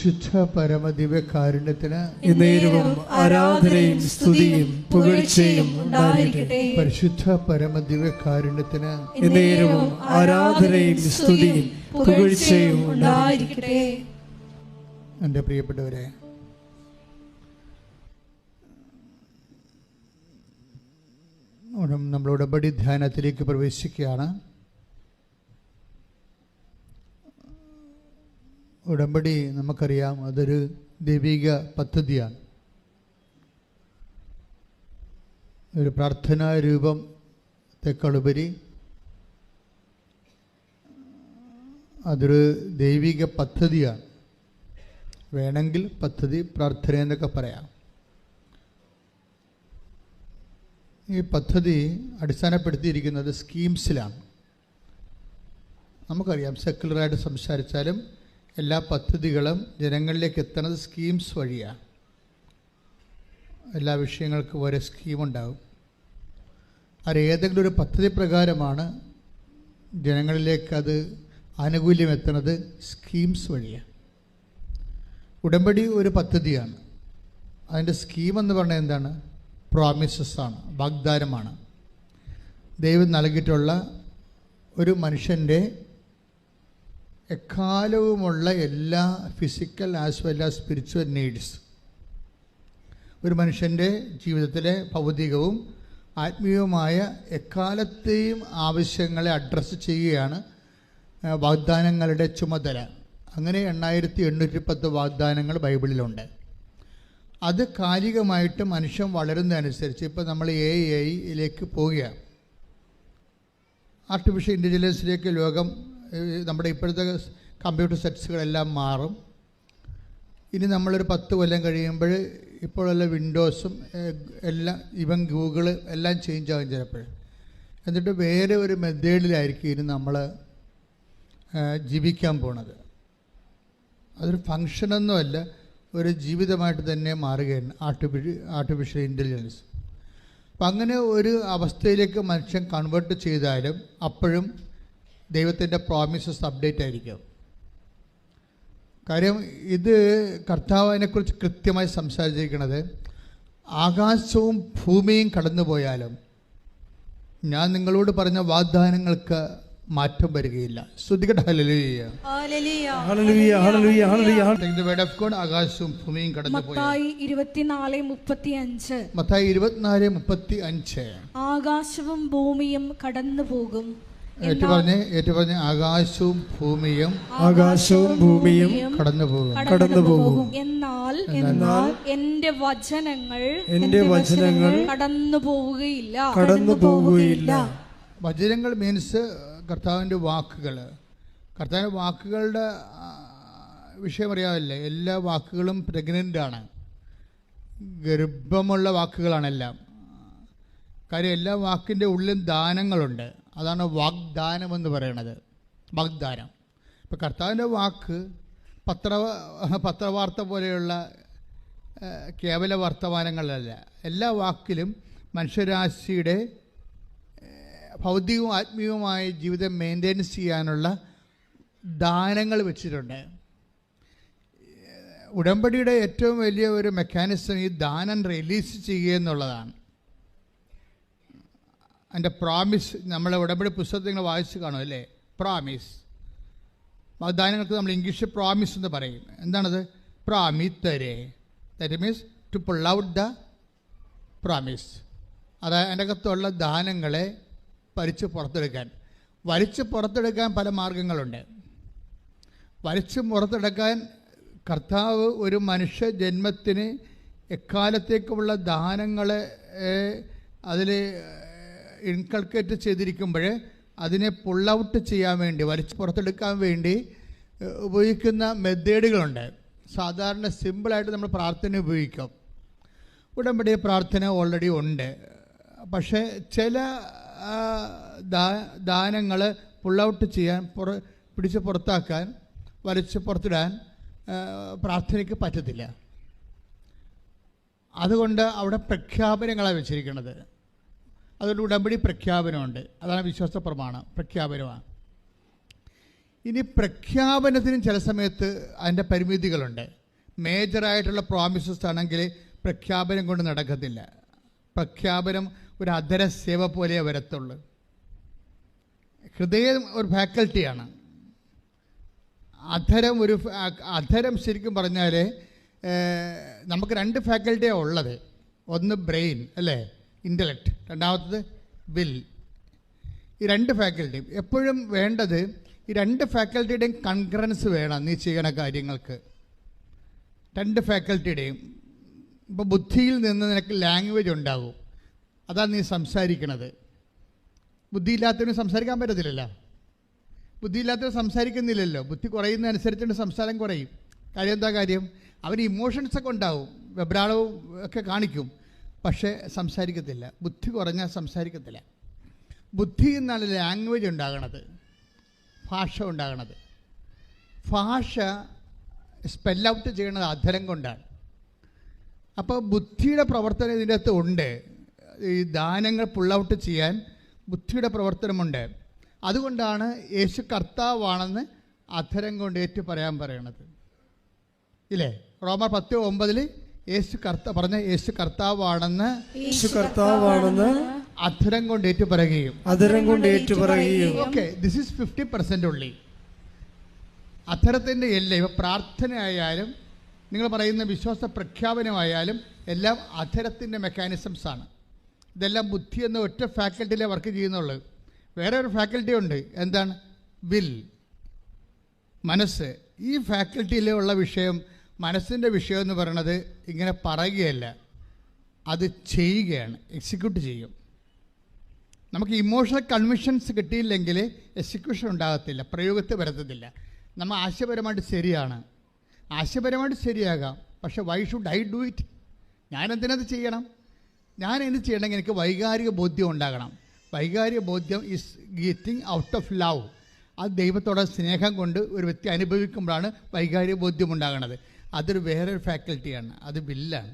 പരിശുദ്ധ പരമദിവ്യകാരുണ്യത്തിന് എന്നേരവും ആരാധനയും സ്തുതിയും പുകഴ്ചയും ഉണ്ടായിരിക്കട്ടെ. പരിശുദ്ധ പരമദിവ്യകാരുണ്യത്തിന് എന്നേരവും ആരാധനയും സ്തുതിയും പുകഴ്ചയും ഉണ്ടായിരിക്കട്ടെ. എൻ്റെ പ്രിയപ്പെട്ടവരെ, നമ്മൾ ഉടമ്പടി ധ്യാനത്തിലേക്ക് പ്രവേശിക്കുകയാണ്. ഉടമ്പടി നമുക്കറിയാം, അതൊരു ദൈവിക പദ്ധതിയാണ്. ഒരു പ്രാർത്ഥനാ രൂപത്തെക്കാളുപരി അതൊരു ദൈവിക പദ്ധതിയാണ്. വേണമെങ്കിൽ പദ്ധതി പ്രാർത്ഥന എന്നൊക്കെ പറയാം. ഈ പദ്ധതി അടിസ്ഥാനപ്പെടുത്തിയിരിക്കുന്നത് സ്കീംസിലാണ്. നമുക്കറിയാം, സെക്കുലറായിട്ട് സംസാരിച്ചാലും എല്ലാ പദ്ധതികളും ജനങ്ങളിലേക്ക് എത്തുന്നത് സ്കീംസ് വഴിയാണ്. എല്ലാ വിഷയങ്ങൾക്കും ഓരോ സ്കീമുണ്ടാകും. അത് ഏതെങ്കിലും ഒരു പദ്ധതി പ്രകാരമാണ് ജനങ്ങളിലേക്ക് അത് ആനുകൂല്യം എത്തുന്നത് സ്കീംസ് വഴിയാണ്. ഉടമ്പടി ഒരു പദ്ധതിയാണ്. അതിൻ്റെ സ്കീമെന്ന് പറഞ്ഞാൽ എന്താണ്? പ്രോമിസസാണ്, വാഗ്ദാനമാണ്. ദൈവം നൽകിയിട്ടുള്ള ഒരു മനുഷ്യൻ്റെ എക്കാലവുമുള്ള എല്ലാ physical as well as spiritual needs, ഒരു മനുഷ്യൻ്റെ ജീവിതത്തിലെ ഭൗതികവും ആത്മീയവുമായ എക്കാലത്തെയും ആവശ്യങ്ങളെ അഡ്രസ്സ് ചെയ്യുകയാണ് വാഗ്ദാനങ്ങളുടെ ചുമതല. അങ്ങനെ 8810 വാഗ്ദാനങ്ങൾ ബൈബിളിലുണ്ട്. അത് കാലികമായിട്ട് മനുഷ്യൻ വളരുന്നതനുസരിച്ച് ഇപ്പോൾ നമ്മൾ AI-യിലേക്ക് പോവുകയാണ്. ആർട്ടിഫിഷ്യൽ ഇൻ്റലിജൻസിലേക്ക് ലോകം, നമ്മുടെ ഇപ്പോഴത്തെ കമ്പ്യൂട്ടർ സെറ്റ്സുകളെല്ലാം മാറും. ഇനി നമ്മളൊരു 10 കൊല്ലം കഴിയുമ്പോൾ ഇപ്പോഴുള്ള വിൻഡോസും എല്ലാം, ഇവൻ ഗൂഗിള് എല്ലാം ചേഞ്ച് ആകും ചിലപ്പോൾ. എന്നിട്ട് വേറെ ഒരു മെത്തേഡിലായിരിക്കും ഇനി നമ്മൾ ജീവിക്കാൻ പോണത്. അതൊരു ഫങ്ഷനൊന്നുമല്ല, ഒരു ജീവിതമായിട്ട് തന്നെ മാറുകയാണ് ആർട്ടിഫിഷ്യൽ ഇൻ്റലിജൻസ്. അപ്പം അങ്ങനെ ഒരു അവസ്ഥയിലേക്ക് മനുഷ്യൻ കൺവേർട്ട് ചെയ്താലും അപ്പോഴും ദൈവത്തിൻ്റെ പ്രോമിസസ് അപ്ഡേറ്റ് ആയിരിക്കും. കാര്യം ഇത് കർത്താവിനെക്കുറിച്ച് കൃത്യമായി സംസാരിച്ചിരിക്കുന്നത്, ആകാശവും ഭൂമിയും കടന്നു പോയാലും ഞാൻ നിങ്ങളോട് പറഞ്ഞ വാഗ്ദാനങ്ങൾക്ക് മാറ്റം വരികയില്ല. ശ്രുതികട്ടെ ഹല്ലേലൂയ. ഹല്ലേലൂയ ഹല്ലേലൂയ ഹല്ലേലൂയ. The word of God, ആകാശവും ഭൂമിയും കടന്നു പോയി. മത്തായി 24:35. മത്തായി 24:35. ആകാശവും ഭൂമിയും കടന്നു പോകും. ഏറ്റു പറഞ്ഞ് ആകാശവും ഭൂമിയും കടന്നു പോകും. എന്നാൽ എന്റെ വചനങ്ങൾ കടന്നു പോവുകയില്ല. വചനങ്ങൾ മീൻസ് കർത്താവിൻ്റെ വാക്കുകൾ. കർത്താവിൻ്റെ വാക്കുകളുടെ വിഷയം അറിയാമല്ലേ? എല്ലാ വാക്കുകളും പ്രഗ്നൻ്റാണ്, ഗർഭമുള്ള വാക്കുകളാണെല്ലാം. കാര്യം എല്ലാ വാക്കിൻ്റെ ഉള്ളിലും ദാനങ്ങളുണ്ട്. അതാണ് വാഗ്ദാനമെന്ന് പറയണത്. വാഗ്ദാനം. ഇപ്പം കർത്താവിൻ്റെ വാക്ക് പത്രവാർത്ത പോലെയുള്ള കേവല വർത്തമാനങ്ങളല്ല. എല്ലാ വാക്കിലും മനുഷ്യരാശിയുടെ ഭൗതികവും ആത്മീയവുമായ ജീവിതം മെയിൻറ്റെയിൻസ് ചെയ്യാനുള്ള ദാനങ്ങൾ വെച്ചിട്ടുണ്ട്. ഉടമ്പടിയുടെ ഏറ്റവും വലിയ ഒരു മെക്കാനിസം ഈ ദാനം റിലീസ് ചെയ്യുക എന്നുള്ളതാണ്. അതിൻ്റെ പ്രോമിസ്, നമ്മളെ ഉടമ്പടി പുസ്തകത്തിൽ നിങ്ങൾ വായിച്ച് കാണും അല്ലേ? പ്രോമിസ്. വാഗ്ദാനങ്ങൾക്ക് നമ്മൾ ഇംഗ്ലീഷിൽ പ്രോമിസ് എന്ന് പറയും. എന്താണത്? പ്രാമിത്തരെ. That means to pull out the promise. അതായത് അതിൻ്റെ അകത്തുള്ള ദാനങ്ങളെ വലിച്ചു പുറത്തെടുക്കാൻ പല മാർഗങ്ങളുണ്ട്. വലിച്ചു പുറത്തെടുക്കാൻ കർത്താവ് ഒരു മനുഷ്യ ജന്മത്തിന് എക്കാലത്തേക്കുമുള്ള ദാനങ്ങളെ അതിൽ ഇൻകൾക്കേറ്റ് ചെയ്തിരിക്കുമ്പോൾ അതിനെ പുൾ ഔട്ട് ചെയ്യാൻ വേണ്ടി, വലിച്ചു പുറത്തെടുക്കാൻ വേണ്ടി ഉപയോഗിക്കുന്ന മെത്തേഡുകളുണ്ട്. സാധാരണ സിമ്പിളായിട്ട് നമ്മൾ പ്രാർത്ഥന ഉപയോഗിക്കും. ഉടമ്പടി പ്രാർത്ഥന ഓൾറെഡി ഉണ്ട്. പക്ഷേ ചില ദാനങ്ങൾ പുൾ ഔട്ട് ചെയ്യാൻ, പിടിച്ച് പുറത്താക്കാൻ, വലിച്ച് പുറത്തിടാൻ പ്രാർത്ഥനയ്ക്ക് പറ്റത്തില്ല. അതുകൊണ്ട് അവിടെ പ്രഖ്യാപനങ്ങളാണ് വെച്ചിരിക്കുന്നത്. അതുകൊണ്ട് ഉടമ്പടി പ്രഖ്യാപനമുണ്ട്. അതാണ് വിശ്വാസ പ്രമാണം, പ്രഖ്യാപനമാണ്. ഇനി പ്രഖ്യാപനത്തിനും ചില സമയത്ത് അതിൻ്റെ പരിമിതികളുണ്ട്. മേജറായിട്ടുള്ള പ്രോമിസസ് ആണെങ്കിൽ പ്രഖ്യാപനം കൊണ്ട് നടക്കത്തില്ല. പ്രഖ്യാപനം ഒരു അധര സേവ പോലെ വരത്തുള്ളൂ. ഹൃദയം ഒരു ഫാക്കൽറ്റിയാണ്. അധരം ശരിക്കും പറഞ്ഞാൽ നമുക്ക് 2 ഫാക്കൽറ്റിയാണ് ഉള്ളത്. ഒന്ന് ബ്രെയിൻ അല്ലേ, ഇൻ്റലക്റ്റ്, രണ്ടാമത്തത് വിൽ. ഈ 2 ഫാക്കൽറ്റിയും എപ്പോഴും വേണ്ടത്, ഈ 2 ഫാക്കൽറ്റിയുടെയും കൺകറൻസ് വേണം നീ ചെയ്യണ കാര്യങ്ങൾക്ക്. 2 ഫാക്കൽറ്റിയുടെയും. ഇപ്പോൾ ബുദ്ധിയിൽ നിന്ന് നിനക്ക് ലാംഗ്വേജ് ഉണ്ടാകും, അതാണ് നീ സംസാരിക്കണത്. ബുദ്ധിയില്ലാത്തവന് സംസാരിക്കാൻ പറ്റത്തില്ലല്ലോ. ബുദ്ധിയില്ലാത്തവർ സംസാരിക്കുന്നില്ലല്ലോ. ബുദ്ധി കുറയുന്നതനുസരിച്ചുകൊണ്ട് സംസാരം കുറയും. കാര്യം എന്താ കാര്യം? അവന് ഇമോഷൻസൊക്കെ ഉണ്ടാവും, വെബ്രാളവും ഒക്കെ കാണിക്കും, പക്ഷേ സംസാരിക്കത്തില്ല. ബുദ്ധി കുറഞ്ഞാൽ സംസാരിക്കത്തില്ല. ബുദ്ധിയിൽ നിന്നാണ് ലാംഗ്വേജ് ഉണ്ടാകണത്, ഭാഷ ഉണ്ടാകണത്. ഭാഷ സ്പെൽ ഔട്ട് ചെയ്യണത് അധരം കൊണ്ടാണ്. അപ്പോൾ ബുദ്ധിയുടെ പ്രവർത്തനം ഇതിൻ്റെ അകത്ത് ഉണ്ട്. ഈ ദാനങ്ങൾ പുൾ ഔട്ട് ചെയ്യാൻ ബുദ്ധിയുടെ പ്രവർത്തനമുണ്ട്. അതുകൊണ്ടാണ് യേശു കർത്താവാണെന്ന് അധരം കൊണ്ട് ഏറ്റു പറയാൻ പറയണത് ഇല്ലേ? റോമർ 10:9 യേശു കർത്താവാണെന്ന് അധരം കൊണ്ട് ഏറ്റു പറയുകയും. ഓക്കെ, ദിസ് ഈസ് 50% ഉള്ളി. അധരത്തിൻ്റെ എല്ലാം ഇപ്പം പ്രാർത്ഥനയായാലും നിങ്ങൾ പറയുന്ന വിശ്വാസ പ്രഖ്യാപനമായാലും എല്ലാം അധരത്തിൻ്റെ മെക്കാനിസംസാണ്. ഇതെല്ലാം ബുദ്ധി എന്ന ഒറ്റ ഫാക്കൽറ്റിയിലെ വർക്ക് ചെയ്യുന്നുള്ളൂ. വേറെ ഒരു ഫാക്കൽറ്റി ഉണ്ട്. എന്താണ്? വിൽ, മനസ്സ്. ഈ ഫാക്കൽറ്റിയിലുള്ള വിഷയം, മനസ്സിൻ്റെ വിഷയം എന്ന് പറയുന്നത് ഇങ്ങനെ പറയുകയല്ല, അത് ചെയ്യുകയാണ്, എക്സിക്യൂട്ട് ചെയ്യും. നമുക്ക് ഇമോഷണൽ കൺവിഷൻസ് കിട്ടിയില്ലെങ്കിൽ എക്സിക്യൂഷൻ ഉണ്ടാകത്തില്ല, പ്രയോഗത്തിൽ വരത്തത്തില്ല. നമ്മൾ ആശയപരമായിട്ട് ശരിയാണ്, ആശയപരമായിട്ട് ശരിയാകാം, പക്ഷെ why should I do it? ഞാനെന്തിനത് ചെയ്യണം? ഞാൻ എന്ത് ചെയ്യണമെങ്കിൽ എനിക്ക് വൈകാരിക ബോധ്യം ഉണ്ടാകണം. വൈകാരിക ബോധ്യം is getting out of love. അത് ദൈവത്തോടെ സ്നേഹം കൊണ്ട് ഒരു വ്യക്തി അനുഭവിക്കുമ്പോഴാണ് വൈകാരിക ബോധ്യം ഉണ്ടാകണത്. അതൊരു വേറൊരു ഫാക്കൽറ്റിയാണ്, അത് വില്ലാണ്.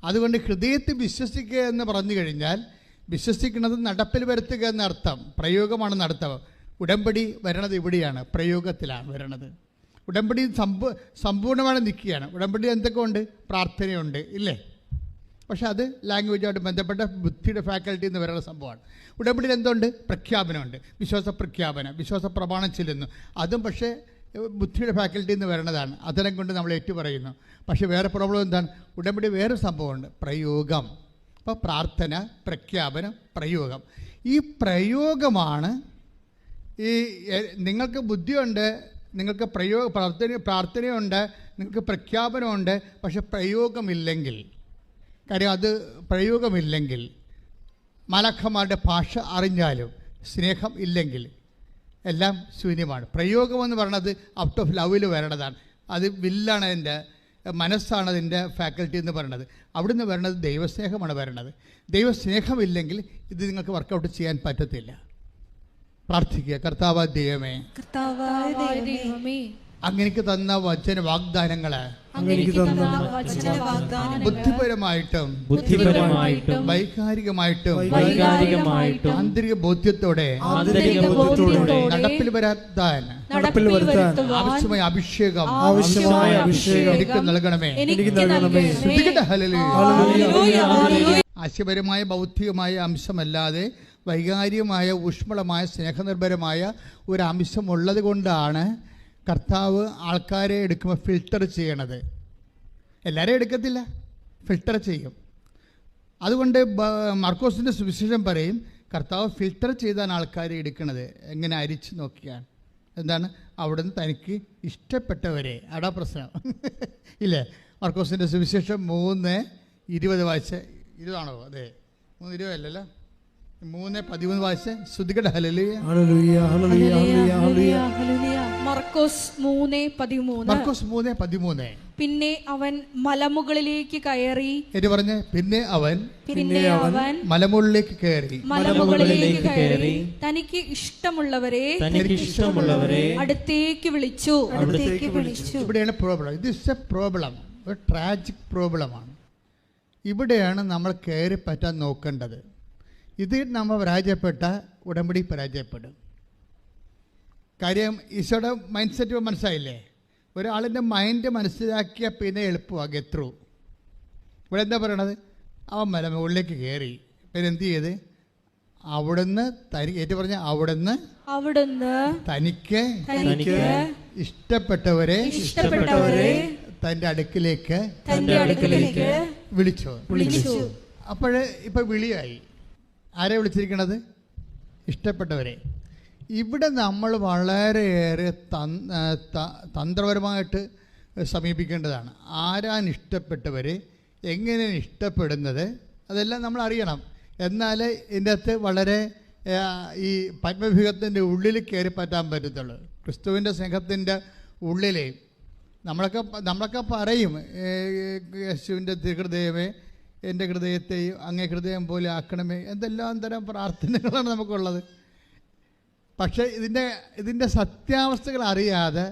അതുകൊണ്ട് ഹൃദയത്തിൽ വിശ്വസിക്കുക എന്ന് പറഞ്ഞു കഴിഞ്ഞാൽ വിശ്വസിക്കുന്നത് നടപ്പിൽ വരുത്തുക എന്നർത്ഥം. പ്രയോഗമാണ് നടത്തം. ഉടമ്പടി വരണത് ഇവിടെയാണ്, പ്രയോഗത്തിലാണ് വരണത്. ഉടമ്പടി സമ്പൂർണ്ണമായി നിൽക്കുകയാണ്. ഉടമ്പടി എന്തൊക്കെ ഉണ്ട്? പ്രാർത്ഥനയുണ്ട് ഇല്ലേ? പക്ഷെ അത് ലാംഗ്വേജുമായിട്ട് ബന്ധപ്പെട്ട ബുദ്ധിയുടെ ഫാക്കൽറ്റി എന്ന് പറയുന്ന സംഭവമാണ്. ഉടമ്പടിയിൽ എന്തുണ്ട്? പ്രഖ്യാപനമുണ്ട്, വിശ്വാസ പ്രഖ്യാപനം, വിശ്വാസ പ്രമാണം ചെല്ലുന്നു. അതും പക്ഷേ ബുദ്ധിയുടെ ഫാക്കൽറ്റി എന്ന് പറയുന്നതാണ്. അത്തരം കൊണ്ട് നമ്മൾ ഏറ്റുപറയുന്നു. പക്ഷേ വേറെ പ്രോബ്ലം എന്താണ്? ഉടമ്പടി വേറെ സംഭവമുണ്ട്, പ്രയോഗം. അപ്പോൾ പ്രാർത്ഥന, പ്രഖ്യാപനം, പ്രയോഗം. ഈ പ്രയോഗമാണ് ഈ നിങ്ങൾക്ക് ബുദ്ധിയുണ്ട്, നിങ്ങൾക്ക് പ്രാർത്ഥനയുണ്ട്, നിങ്ങൾക്ക് പ്രഖ്യാപനമുണ്ട്, പക്ഷെ പ്രയോഗമില്ലെങ്കിൽ, കാര്യം അത് പ്രയോഗമില്ലെങ്കിൽ, മാലാഖമാരുടെ ഭാഷ അറിഞ്ഞാലും സ്നേഹം ഇല്ലെങ്കിൽ എല്ലാം ശൂന്യമാണ്. പ്രയോഗമെന്ന് പറയുന്നത് ഔട്ട് ഓഫ് ലവിൽ വരണതാണ്. അത് വില്ലാണ്, അതിൻ്റെ മനസ്സാണ് അതിൻ്റെ ഫാക്കൽറ്റി എന്ന് പറയുന്നത്. അവിടുന്ന് വരണത് ദൈവസ്നേഹമാണ് വരണത്. ദൈവസ്നേഹമില്ലെങ്കിൽ ഇത് നിങ്ങൾക്ക് വർക്കൗട്ട് ചെയ്യാൻ പറ്റത്തില്ല. പ്രാർത്ഥിക്കുക. കർത്താവായ ദൈവമേ, അങ്ങനെക്ക് തന്ന വചന വാഗ്ദാനങ്ങള് ബുദ്ധിപരമായിട്ടും വൈകാരികമായിട്ടും ആന്തരിക ബോധ്യത്തോടെ നടപ്പിൽ വരാത്താൻ ആവശ്യമായ അഭിഷേകം എനിക്ക് നൽകണമേ. ആശയപരമായ ബൗദ്ധികമായ അംശമല്ലാതെ വൈകാരികമായ ഊഷ്മളമായ സ്നേഹനിർഭരമായ ഒരു അംശം ഉള്ളത് കൊണ്ടാണ് കർത്താവ് ആൾക്കാരെ എടുക്കുമ്പോൾ ഫിൽട്ടർ ചെയ്യണത്. എല്ലാവരെയും എടുക്കത്തില്ല, ഫിൽട്ടർ ചെയ്യും. അതുകൊണ്ട് മാർക്കോസിൻ്റെ സുവിശേഷം പറയും, കർത്താവ് ഫിൽട്ടർ ചെയ്താണ് ആൾക്കാരെ എടുക്കുന്നത്. എങ്ങനെ അരിച്ച് നോക്കിയാണ്. എന്താണ്? അവിടുന്ന് തനിക്ക് ഇഷ്ടപ്പെട്ടവരെ. അടാ പ്രശ്നം ഇല്ലേ? മാർക്കോസിൻ്റെ സുവിശേഷം 3:20 വായിച്ച്, 20ആണോ? അതെ, 3:20 അല്ലല്ലോ, 3:13 വായിച്ച്. ശ്രുതികട ഹല്ലേലൂയ. മർക്കോസ് 3:13. പിന്നെ അവൻ മലമുകളിലേക്ക് കയറി. പറഞ്ഞ് പിന്നെ അവൻ മലമുകളിലേക്ക് കയറി തനിക്ക് ഇഷ്ടമുള്ളവരെ അടുത്തേക്ക് വിളിച്ചു. ഇവിടെയാണ് പ്രോബ്ലം. ഇത് ഇസ് എ പ്രോബ്ലം, ഒരു ട്രാജിക് പ്രോബ്ലമാണ്. ഇവിടെയാണ് നമ്മൾ കയറി പറ്റാൻ നോക്കേണ്ടത്. ഇതിൽ നമ്മൾ പരാജയപ്പെട്ട ഉടമ്പടി പരാജയപ്പെടും. കാര്യം ഈശോയുടെ മൈൻഡ് സെറ്റ് മനസ്സിലായില്ലേ? ഒരാളിൻ്റെ മൈൻഡ് മനസ്സിലാക്കിയാൽ പിന്നെ എളുപ്പമാണ് ഗെറ്റ് ത്രൂ. ഇവിടെ എന്താ പറയണത്? അവൻ മുകളിലേക്ക് കയറി, പിന്നെ എന്ത് ചെയ്ത് അവിടുന്ന് ഏറ്റു പറഞ്ഞ അവിടുന്ന് തനിക്ക് ഇഷ്ടപ്പെട്ടവരെ തൻ്റെ അടുക്കിലേക്ക് വിളിച്ചു. അപ്പോൾ ഇപ്പം വിളിയായി. ആരെ വിളിച്ചിരിക്കണത്? ഇഷ്ടപ്പെട്ടവരെ. ഇവിടെ നമ്മൾ വളരെയേറെ തന്ത്രപരമായിട്ട് സമീപിക്കേണ്ടതാണ്. ആരാണ് ഇഷ്ടപ്പെട്ടവരെ, എങ്ങനെയാണ് ഇഷ്ടപ്പെടുന്നത്, അതെല്ലാം നമ്മൾ അറിയണം. എന്നാൽ ഇതിൻ്റെ അകത്ത് വളരെ ഈ പത്മവ്യൂഹത്തിൻ്റെ ഉള്ളിൽ കയറി പറ്റാൻ പറ്റത്തുള്ളൂ. ക്രിസ്തുവിൻ്റെ സ്നേഹത്തിൻ്റെ ഉള്ളിൽ നമ്മളൊക്കെ പറയും, യേശുവിൻ്റെ തിരുഹൃദയമേ എൻ്റെ ഹൃദയത്തെയും അങ്ങേ ഹൃദയം പോലെ ആക്കണമേ, എന്തെല്ലാം തരം പ്രാർത്ഥനകളാണ് നമുക്കുള്ളത്. പക്ഷേ ഇതിൻ്റെ സത്യാവസ്ഥകൾ അറിയാതെ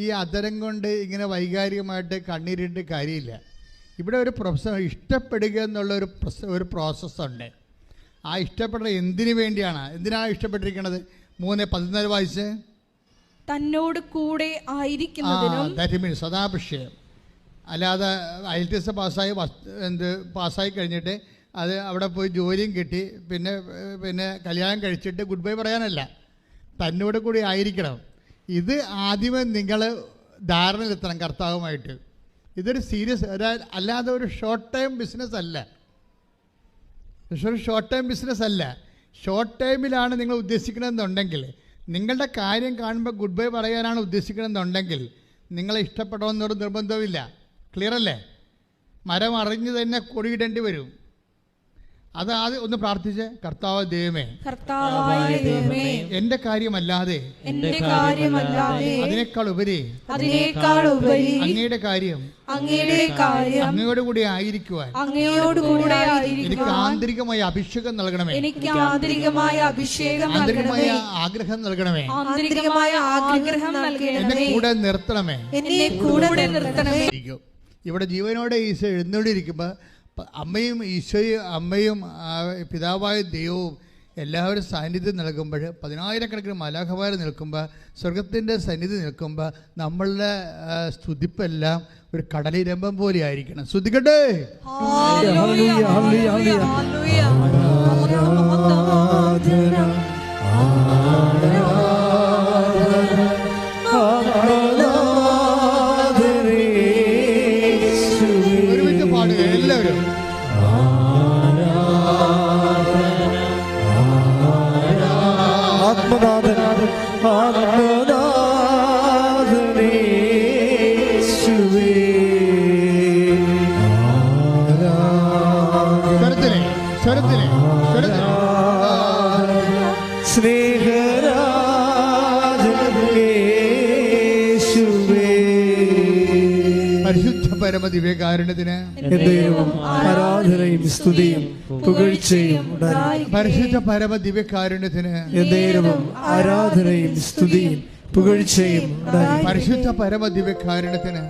ഈ അധരം കൊണ്ട് ഇങ്ങനെ വൈകാരികമായിട്ട് കണ്ണീരിട്ട് കാര്യമില്ല. ഇവിടെ ഒരു ഇഷ്ടപ്പെടുക എന്നുള്ള ഒരു പ്രോസസ്സുണ്ട്. ആ ഇഷ്ടപ്പെടുന്നത് എന്തിനു വേണ്ടിയാണ്? എന്തിനാണ് ഇഷ്ടപ്പെട്ടിരിക്കുന്നത്? 3:14 വായിച്ച്. തന്നോട് കൂടെ ആയിരിക്കുന്നതിനും. That means സദാഭിഷേകം. അല്ലാതെ IELTS പാസ്സായി കഴിഞ്ഞിട്ട് അത് അവിടെ പോയി ജോലിയും കിട്ടി പിന്നെ കല്യാണം കഴിച്ചിട്ട് ഗുഡ് ബൈ പറയാനല്ല, തന്നോട് കൂടി ആയിരിക്കണം. ഇത് ആദ്യമേ നിങ്ങൾ ധാരണയിലെത്തണം കർത്താവുമായിട്ട്. ഇതൊരു സീരിയസ്, അല്ലാതെ ഒരു ഷോർട്ട് ടൈം ബിസിനസ് അല്ല. ഷോർട്ട് ടൈം ബിസിനസ് അല്ല. ഷോർട്ട് ടൈമിലാണ് നിങ്ങൾ ഉദ്ദേശിക്കണമെന്നുണ്ടെങ്കിൽ, നിങ്ങളുടെ കാര്യം കാണുമ്പോൾ ഗുഡ് ബൈ പറയാനാണ് ഉദ്ദേശിക്കണമെന്നുണ്ടെങ്കിൽ നിങ്ങളെ ഇഷ്ടപ്പെടണമെന്നൊരു നിർബന്ധമില്ല. ക്ലിയർ അല്ലേ? മരം അറിഞ്ഞ് തന്നെ കൊടിയിടേണ്ടി വരും. അത് ആദ്യം ഒന്ന് പ്രാർത്ഥിച്ച്, കർത്താവായ ദൈവമേ, എന്റെ കാര്യമല്ലാതെ അതിനേക്കാൾ ഉപരി അങ്ങയുടെ കാര്യം അങ്ങയോട് കൂടി ആയിരിക്കുവാൻ എനിക്ക് ആന്തരികമായ അഭിഷേകം നൽകണമേ, ആന്തരികമായ ആഗ്രഹം നൽകണമേ, എന്നെ കൂടെ നിർത്തണമേ. ഇവിടെ ജീവനോടെ ഈശോ എഴുന്നള്ളിയിരിക്കുമ്പോൾ അമ്മയും അമ്മയും പിതാവായ ദൈവവും എല്ലാവരും സാന്നിധ്യം നൽകുമ്പോൾ, 10,000കണക്കിന് മലാഖമാർ നിൽക്കുമ്പോൾ, സ്വർഗത്തിൻ്റെ സന്നിധി നിൽക്കുമ്പോൾ, നമ്മളുടെ സ്തുതിപ്പെല്ലാം ഒരു കടലിരമ്പം പോലെ ആയിരിക്കണം. സ്തുതിക്കട്ടെ. ഒരുമിച്ച് പാടുക എല്ലാവരും. പരിശുദ്ധ പരമദിവ്യകാരുണ്യത്തിന് ആരാധനയും സ്തുതിയും പുകഴ്ചയും. പരിശുദ്ധ പരമദിവ്യകാരുണ്യത്തിന് ആരാധനയും സ്തുതിയും പുകഴ്ചയും. പരിശുദ്ധ പരമദിവ്യകാരുണ്യത്തിന്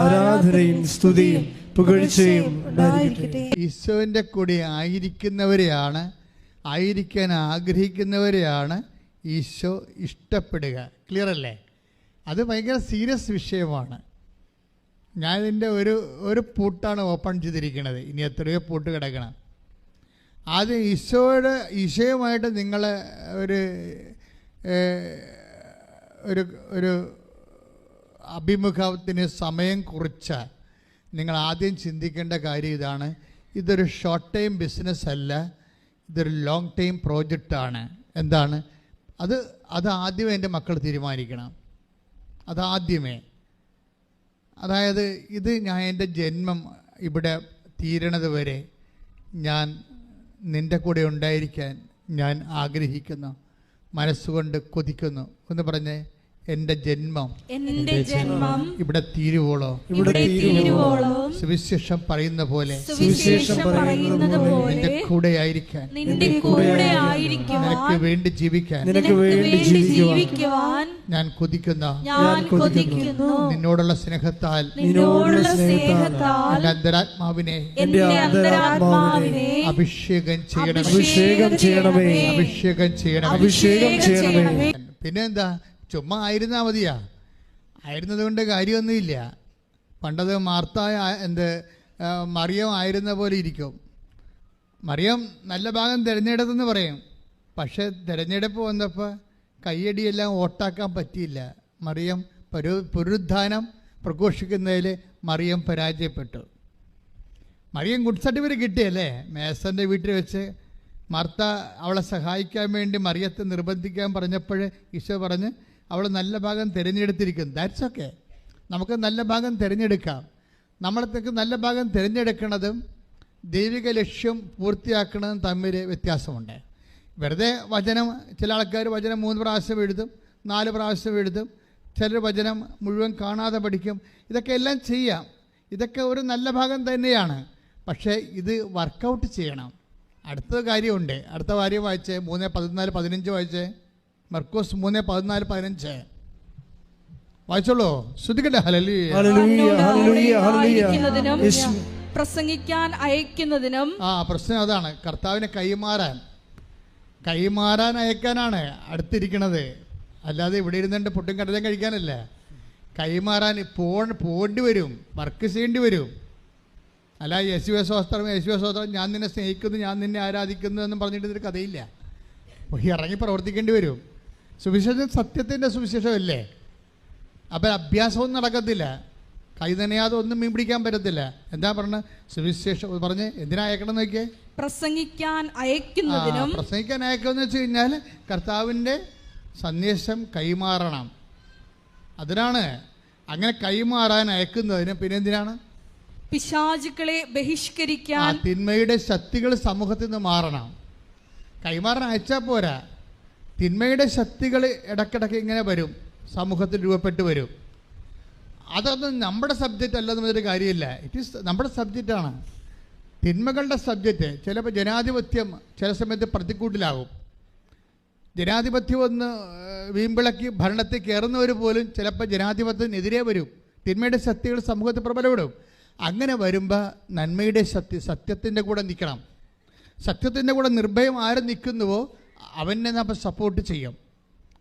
ആരാധനയും സ്തുതിയും പുകഴ്ചയും. ഈശോന്റെ കൂടെ ആയിരിക്കാൻ ആഗ്രഹിക്കുന്നവരെയാണ് ഈശോ ഇഷ്ടപ്പെടുക. ക്ലിയർ അല്ലേ? അത് ഭയങ്കര സീരിയസ് വിഷയമാണ്. ഞാനിതിൻ്റെ ഒരു പൂട്ടാണ് ഓപ്പൺ ചെയ്തിരിക്കുന്നത്. ഇനി എത്രയോ പൂട്ട് കിടക്കണം. ആദ്യം ഈശോയുമായിട്ട് നിങ്ങൾ ഒരു അഭിമുഖത്തിന് സമയം കുറിച്ച നിങ്ങൾ ആദ്യം ചിന്തിക്കേണ്ട കാര്യം ഇതാണ്: ഇതൊരു ഷോർട്ട് ടൈം ബിസിനസ് അല്ല, ഇതൊരു ലോങ് ടൈം പ്രോജക്റ്റാണ്. എന്താണ് അത് ആദ്യമേ എൻ്റെ മക്കൾ തീരുമാനിക്കണം. അതാദ്യമേ. അതായത് എൻ്റെ ജന്മം ഇവിടെ തീരണത് വരെ ഞാൻ നിൻ്റെ കൂടെ ഉണ്ടായിരിക്കാൻ ഞാൻ ആഗ്രഹിക്കുന്നു, മനസ്സുകൊണ്ട് കൊതിക്കുന്നു എന്ന് പറഞ്ഞ് എൻ്റെ ജന്മം ഇവിടെ തീരുവോളോ സുവിശേഷം പറയുന്ന പോലെ നിന്റെ കൂടെ ആയിരിക്കാൻ, നിനക്ക് വേണ്ടി ജീവിക്കാൻ ഞാൻ കൊതിക്കുന്നു. നിന്നോടുള്ള സ്നേഹത്താൽ അന്തരാത്മാവിനെ അഭിഷേകം ചെയ്യണമേ. പിന്നെ എന്താ, ചുമ്മാ ആയിരുന്നാൽ മതിയാ? ആയിരുന്നത് കൊണ്ട് കാര്യമൊന്നുമില്ല. പണ്ടത് മറിയം ആയിരുന്ന പോലെ ഇരിക്കും. മറിയം നല്ല ഭാഗം തിരഞ്ഞെടുത്തെന്ന് പറയും. പക്ഷേ തിരഞ്ഞെടുപ്പ് വന്നപ്പോൾ കയ്യടിയെല്ലാം വോട്ടാക്കാൻ പറ്റിയില്ല. മറിയം പുനരുദ്ധാനം പ്രഘോഷിക്കുന്നതിൽ മറിയം പരാജയപ്പെട്ടു. മറിയം ഗുഡ് സർട്ടിഫിക്കറ്റ് കിട്ടിയല്ലേ? മേസൻ്റെ വീട്ടിൽ വെച്ച് മാർത്ത അവളെ സഹായിക്കാൻ വേണ്ടി മറിയത്തെ നിർബന്ധിക്കാൻ പറഞ്ഞപ്പോൾ ഈശോ പറഞ്ഞ് അവൾ നല്ല ഭാഗം തിരഞ്ഞെടുത്തിരിക്കുന്നു. ദാറ്റ്സ് ഓക്കെ, നമുക്ക് നല്ല ഭാഗം തിരഞ്ഞെടുക്കാം. നമ്മളത്തേക്ക് നല്ല ഭാഗം തിരഞ്ഞെടുക്കുന്നതും ദൈവിക ലക്ഷ്യം പൂർത്തിയാക്കുന്നതും തമ്മിൽ വ്യത്യാസമുണ്ട്. വെറുതെ വചനം, ചില ആൾക്കാർ വചനം 3 പ്രാവശ്യം എഴുതും, 4 പ്രാവശ്യം എഴുതും, ചിലർ വചനം മുഴുവൻ കാണാതെ പഠിക്കും. ഇതൊക്കെ എല്ലാം ചെയ്യാം, ഇതൊക്കെ ഒരു നല്ല ഭാഗം തന്നെയാണ്. പക്ഷേ ഇത് വർക്കൗട്ട് ചെയ്യണം. അടുത്ത കാര്യമുണ്ട്. അടുത്ത കാര്യം വായിച്ചേ, 3:14-15 വായിച്ചേ. മർക്കോസ് 3:14-15 വായിച്ചോളൂ. ശ്രദ്ധിക്കട്ടെ. പ്രസംഗിക്കാൻ അയക്കുന്നതിനും. പ്രശ്നം അതാണ്. കർത്താവിനെ കൈമാറാൻ അയക്കാനാണ് അടുത്തിരിക്കണത്. അല്ലാതെ ഇവിടെ ഇരുന്നുകൊണ്ട് പൊട്ടും കടലും കഴിക്കാനല്ല. കൈമാറാൻ പോകേണ്ടി വരും, വർക്ക് ചെയ്യേണ്ടി വരും. അല്ല യേശുവസ്തോത്രം ഞാൻ നിന്നെ സ്നേഹിക്കുന്നു, ഞാൻ നിന്നെ ആരാധിക്കുന്നു എന്നും പറഞ്ഞിട്ടൊരു കഥയില്ല. ഇറങ്ങി പ്രവർത്തിക്കേണ്ടി വരും. സുവിശേഷം സത്യത്തിൻ്റെ സുവിശേഷമല്ലേ? അപ്പം അഭ്യാസമൊന്നും നടക്കത്തില്ല. കൈ നനയാതെ ഒന്നും മീൻ പിടിക്കാൻ പറ്റത്തില്ല. എന്താ പറഞ്ഞ സുവിശേഷം പറഞ്ഞ് എന്തിനാ അയക്കണം നോക്കിയേ? പ്രസംഗിക്കാൻ അയക്കുന്നതിനും. പ്രസംഗിക്കാൻ അയക്കുമെന്ന് വെച്ച് കഴിഞ്ഞാൽ കർത്താവിൻ്റെ സന്ദേശം കൈമാറണം. അതിനാണ്. അങ്ങനെ കൈമാറാൻ അയക്കുന്നതിന് പിന്നെ എന്തിനാണ്? പിശാചുക്കളെ ബഹിഷ്കരിക്കാൻ. തിന്മയുടെ ശക്തികൾ സമൂഹത്തിൽ നിന്ന് മാറണം. കൈമാറാൻ അയച്ചാൽ പോരാ. തിന്മയുടെ ശക്തികൾ ഇടയ്ക്കിടയ്ക്ക് ഇങ്ങനെ വരും, സമൂഹത്തിൽ രൂപപ്പെട്ട് വരും. അതൊന്നും നമ്മുടെ സബ്ജക്റ്റ് അല്ലെന്നൊരു കാര്യമില്ല. ഇറ്റ് ഈസ് നമ്മുടെ സബ്ജക്റ്റാണ്. തിന്മകളുടെ സബ്ജക്റ്റ്. ചിലപ്പോൾ ജനാധിപത്യം ചില സമയത്ത് പ്രതിക്കൂട്ടിലാകും. ജനാധിപത്യം ഒന്ന് വീമ്പിളക്കി ഭരണത്തിൽ കയറുന്നവർ പോലും ചിലപ്പോൾ ജനാധിപത്യത്തിനെതിരെ വരും. തിന്മയുടെ ശക്തികൾ സമൂഹത്തിൽ പ്രബലപ്പെടും. അങ്ങനെ വരുമ്പോൾ നന്മയുടെ സത്യത്തിൻ്റെ കൂടെ നിൽക്കണം. സത്യത്തിൻ്റെ കൂടെ നിർഭയം ആരും നിൽക്കുന്നുവോ അവനെ നമ്മൾ സപ്പോർട്ട് ചെയ്യും.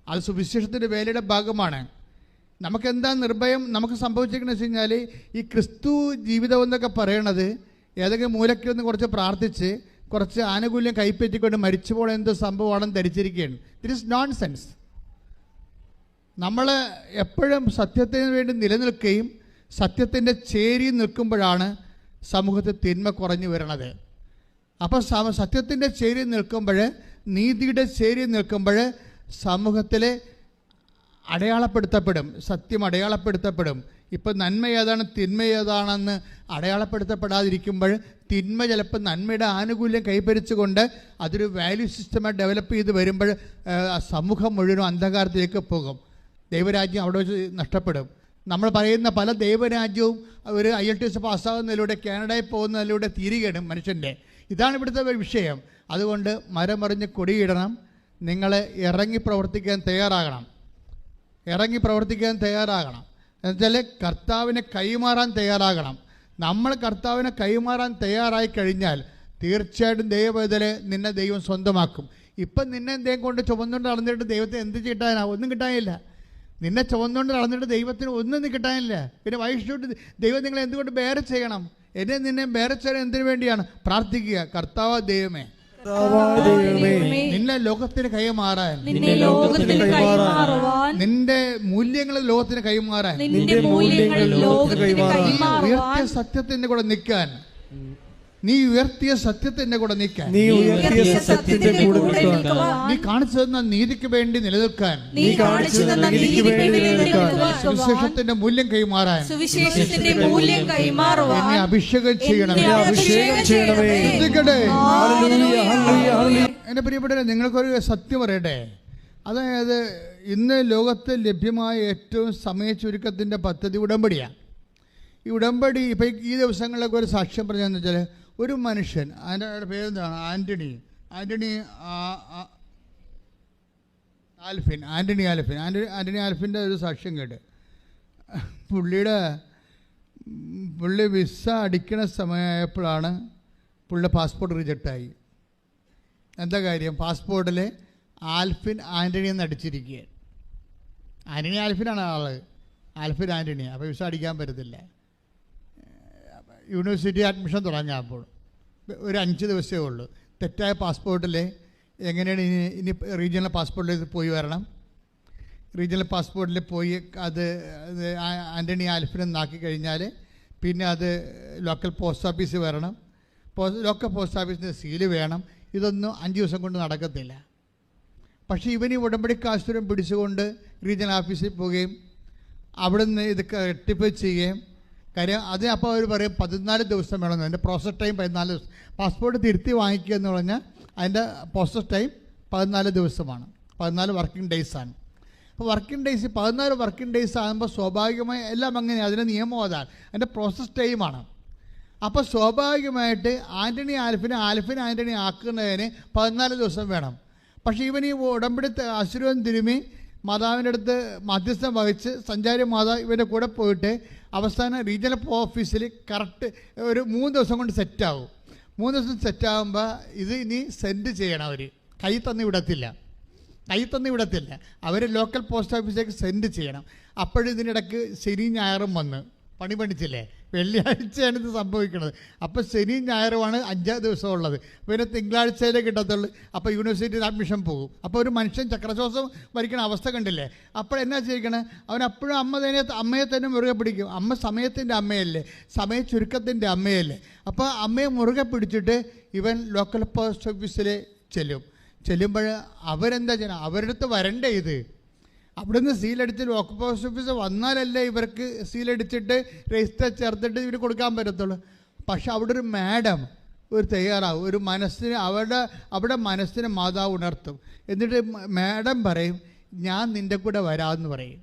അത് സുവിശേഷത്തിൻ്റെ വേലയുടെ ഭാഗമാണ്. നമുക്കെന്താ നിർഭയം നമുക്ക് സംഭവിച്ചിരിക്കുന്നത് വെച്ച് കഴിഞ്ഞാൽ, ഈ ക്രിസ്തു ജീവിതം എന്നൊക്കെ പറയണത് ഏതെങ്കിലും മൂലയ്ക്കൊന്ന് കുറച്ച് പ്രാർത്ഥിച്ച് കുറച്ച് ആനുകൂല്യം കൈപ്പറ്റിക്കൊണ്ട് മരിച്ചു പോകണം എന്ത് സംഭവമാണെന്ന് ധരിച്ചിരിക്കുകയാണ്. It is nonsense. നമ്മൾ എപ്പോഴും സത്യത്തിന് വേണ്ടി നിലനിൽക്കുകയും സത്യത്തിൻ്റെ ചേരി നിൽക്കുമ്പോഴാണ് സമൂഹത്തിൽ തിന്മ കുറഞ്ഞു വരണത്. അപ്പോൾ സത്യത്തിൻ്റെ ചേരി നിൽക്കുമ്പോൾ, നീതിയുടെ ചേരി നിൽക്കുമ്പോൾ സമൂഹത്തിൽ അടയാളപ്പെടുത്തപ്പെടും, സത്യം അടയാളപ്പെടുത്തപ്പെടും. ഇപ്പം നന്മ ഏതാണ് തിന്മ ഏതാണെന്ന് അടയാളപ്പെടുത്തപ്പെടാതിരിക്കുമ്പോൾ തിന്മ ചിലപ്പോൾ നന്മയുടെ ആനുകൂല്യം കൈപ്പരിച്ചുകൊണ്ട് അതൊരു വാല്യൂ സിസ്റ്റമായി ഡെവലപ്പ് ചെയ്ത് വരുമ്പോൾ സമൂഹം മുഴുവനും അന്ധകാരത്തിലേക്ക് പോകും. ദൈവരാജ്യം അവിടെ വെച്ച് നഷ്ടപ്പെടും. നമ്മൾ പറയുന്ന പല ദൈവരാജ്യവും ഒരു IELTS പാസ്സാകുന്നതിലൂടെ, കാനഡയിൽ പോകുന്നതിലൂടെ തീരുകയാണ് മനുഷ്യൻ്റെ. ഇതാണ് ഇവിടുത്തെ വിഷയം. അതുകൊണ്ട് മരമറിഞ്ഞ് കൊടിയിടണം. നിങ്ങൾ ഇറങ്ങി പ്രവർത്തിക്കാൻ തയ്യാറാകണം. എന്നുവെച്ചാൽ കർത്താവിനെ കൈമാറാൻ തയ്യാറാകണം. നമ്മൾ കർത്താവിനെ കൈമാറാൻ തയ്യാറായി കഴിഞ്ഞാൽ തീർച്ചയായിട്ടും ദൈവവേദന നിന്നെ ദൈവം സ്വന്തമാക്കും. ഇപ്പം നിന്നെ എന്തെങ്കിലും കൊണ്ട് ചുമന്നുകൊണ്ട് നടന്നിട്ട് ദൈവത്തെ എന്ത് കിട്ടാനാ? ഒന്നും കിട്ടാനില്ല. നിന്നെ ചുമന്നുകൊണ്ട് നടന്നിട്ട് ദൈവത്തിന് ഒന്നും കിട്ടാനില്ല. പിന്നെ വൈഷ്ണു ദൈവം നിങ്ങളെ എന്തുകൊണ്ട് ബേറെ ചെയ്യണം? എന്നെ നിന്നെ ബേറെ ചെയ്യാൻ എന്തിനു വേണ്ടിയാണ്? പ്രാർത്ഥിക്കുക. കർത്താവ് ദൈവമേ, നിന്നെ ലോകത്തിന് കൈമാറാൻ, നിന്റെ മൂല്യങ്ങൾ ലോകത്തിന് കൈമാറാൻ, ഉയർത്തിയ സത്യത്തിന്റെ കൂടെ നിൽക്കാൻ, നീ ഉയർത്തിയ സത്യത്തിന്റെ കൂടെ നിൽക്കാൻ, നീ കാണിച്ചു തന്ന നീതിക്ക് വേണ്ടി നിലനിൽക്കാൻ, സുവിശേഷത്തിന്റെ മൂല്യം കൈമാറാൻ എന്നെ അഭിഷേകം ചെയ്യണമേ. എന്റെ പ്രിയപ്പെട്ടവരെ, നിങ്ങൾക്കൊരു സത്യം പറയട്ടെ. അതായത് ഇന്ന് ലോകത്ത് ലഭ്യമായ ഏറ്റവും സമയ ചുരുക്കത്തിൻ്റെ പദ്ധതി ഉടമ്പടിയാണ്. ഈ ഉടമ്പടി ഇപ്പം ഈ ദിവസങ്ങളിലൊക്കെ ഒരു സാക്ഷ്യം പറഞ്ഞതെന്ന് വെച്ചാൽ, ഒരു മനുഷ്യൻ, അതിൻ്റെ പേരെന്താണ്, ആൻ്റണി ആൽഫിൻ്റെ ഒരു സാക്ഷ്യം കേട്ട്, പുള്ളി വിസ അടിക്കണ സമയമായപ്പോഴാണ് പുള്ളിയുടെ പാസ്പോർട്ട് റിജക്റ്റായി. എന്താ കാര്യം? പാസ്പോർട്ടിൽ ആൽഫിൻ ആൻ്റണി എന്ന് അടിച്ചിരിക്കുകയാണ്. ആൻ്റണി ആൽഫിനാണ് ആള്, ആൽഫിൻ ആൻ്റണി. അപ്പോൾ വിസ അടിക്കാൻ പറ്റത്തില്ല. യൂണിവേഴ്സിറ്റി അഡ്മിഷൻ തുടങ്ങാമ്പോൾ ഒരു 5 ദിവസമേ ഉള്ളൂ. തെറ്റായ പാസ്പോർട്ടിൽ എങ്ങനെയാണ് ഇനി റീജിയണൽ പാസ്പോർട്ടിൽ പോയി വരണം. റീജിയണൽ പാസ്പോർട്ടിൽ പോയി അത് ആൻ്റണി ആൽഫിൻ എന്നാക്കി കഴിഞ്ഞാൽ പിന്നെ അത് ലോക്കൽ പോസ്റ്റ് ഓഫീസിൽ വരണം. ലോക്കൽ പോസ്റ്റ് ഓഫീസിൻ്റെ സീല് വേണം. ഇതൊന്നും 5 ദിവസം കൊണ്ട് നടക്കത്തില്ല. പക്ഷേ ഇവന് ഉടമ്പടി കാശുരം പിടിച്ചുകൊണ്ട് റീജിയണൽ ഓഫീസിൽ പോവുകയും അവിടെ നിന്ന് ഇത് റെക്ടിഫൈ ചെയ്യുകയും കാര്യം അത് അപ്പോൾ അവർ പറയും 14 ദിവസം വേണമെന്ന്. അതിൻ്റെ പ്രോസസ് ടൈം 14 ദിവസം. പാസ്പോർട്ട് തിരുത്തി വാങ്ങിക്കുക എന്ന് പറഞ്ഞാൽ അതിൻ്റെ പ്രോസസ് ടൈം 14 ദിവസമാണ്, 14 വർക്കിംഗ് ഡേയ്സാണ്. അപ്പോൾ വർക്കിംഗ് ഡേയ്സ് 14 വർക്കിംഗ് ഡേയ്സ് ആകുമ്പോൾ സ്വാഭാവികമായി എല്ലാം അങ്ങനെ അതിൻ്റെ നിയമം അതാണ്, അതിൻ്റെ പ്രോസസ് ടൈമാണ്. അപ്പോൾ സ്വാഭാവികമായിട്ട് ആൻ്റണി ആൻ്റണി ആക്കുന്നതിന് 14 ദിവസം വേണം. പക്ഷേ ഇവൻ ഈ ഉടമ്പടി അശ്വരവൻ തിരുമി മാതാവിൻ്റെ അടുത്ത് മധ്യസ്ഥം വഹിച്ച് സഞ്ചാരി മാതാവ് ഇവൻ്റെ കൂടെ പോയിട്ട് അവസാനം റീജിയണൽ ഓഫീസിൽ കറക്റ്റ് ഒരു 3 ദിവസം കൊണ്ട് സെറ്റാവും. 3 ദിവസം സെറ്റാകുമ്പോൾ ഇത് ഇനി സെൻഡ് ചെയ്യണം. അവർ കൈ തന്ന് വിടത്തില്ല. അവർ ലോക്കൽ പോസ്റ്റ് ഓഫീസിലേക്ക് സെൻഡ് ചെയ്യണം. അപ്പോഴിതിനിടയ്ക്ക് ശനി ഞായറും വന്ന് പണി പഠിച്ചില്ലേ, വെള്ളിയാഴ്ചയാണ് ഇത് സംഭവിക്കുന്നത്. അപ്പോൾ ശനി ഞായറുമാണ് 5 ദിവസം ഉള്ളത്. പിന്നെ തിങ്കളാഴ്ചയിലേ കിട്ടത്തുള്ളൂ. അപ്പോൾ യൂണിവേഴ്സിറ്റിയിൽ അഡ്മിഷൻ പോകും. അപ്പോൾ ഒരു മനുഷ്യൻ ചക്രശ്വാസം വരിക്കുന്ന അവസ്ഥ കണ്ടില്ലേ. അപ്പോഴെന്നാ ചെയ്യിക്കണേ, അവനപ്പോഴും അമ്മയെ തന്നെ മുറുകെ പിടിക്കും. അമ്മ സമയത്തിൻ്റെ അമ്മയല്ലേ, സമയ ചുരുക്കത്തിൻ്റെ അമ്മയല്ലേ. അപ്പോൾ അമ്മയെ മുറുകെ പിടിച്ചിട്ട് ഇവൻ ലോക്കൽ പോസ്റ്റ് ഓഫീസിൽ ചെല്ലുമ്പോൾ അവരെന്താ ചെയ്യണം, അവരുടെ അടുത്ത് വരണ്ടേ ഇത്. അവിടുന്ന് സീലടിച്ച് ലോക്കൽ പോസ്റ്റ് ഓഫീസ് വന്നാലല്ലേ ഇവർക്ക് സീലടിച്ചിട്ട് രജിസ്റ്റർ ചേർത്തിട്ട് ഇവർ കൊടുക്കാൻ പറ്റത്തുള്ളൂ. പക്ഷെ അവിടെ ഒരു മാഡം തയ്യാറാവും, ഒരു മനസ്സിന് അവിടെ മനസ്സിനെ മാതാവ് ഉണർത്തും. എന്നിട്ട് മാഡം പറയും, ഞാൻ നിൻ്റെ കൂടെ വരാമെന്ന് പറയും.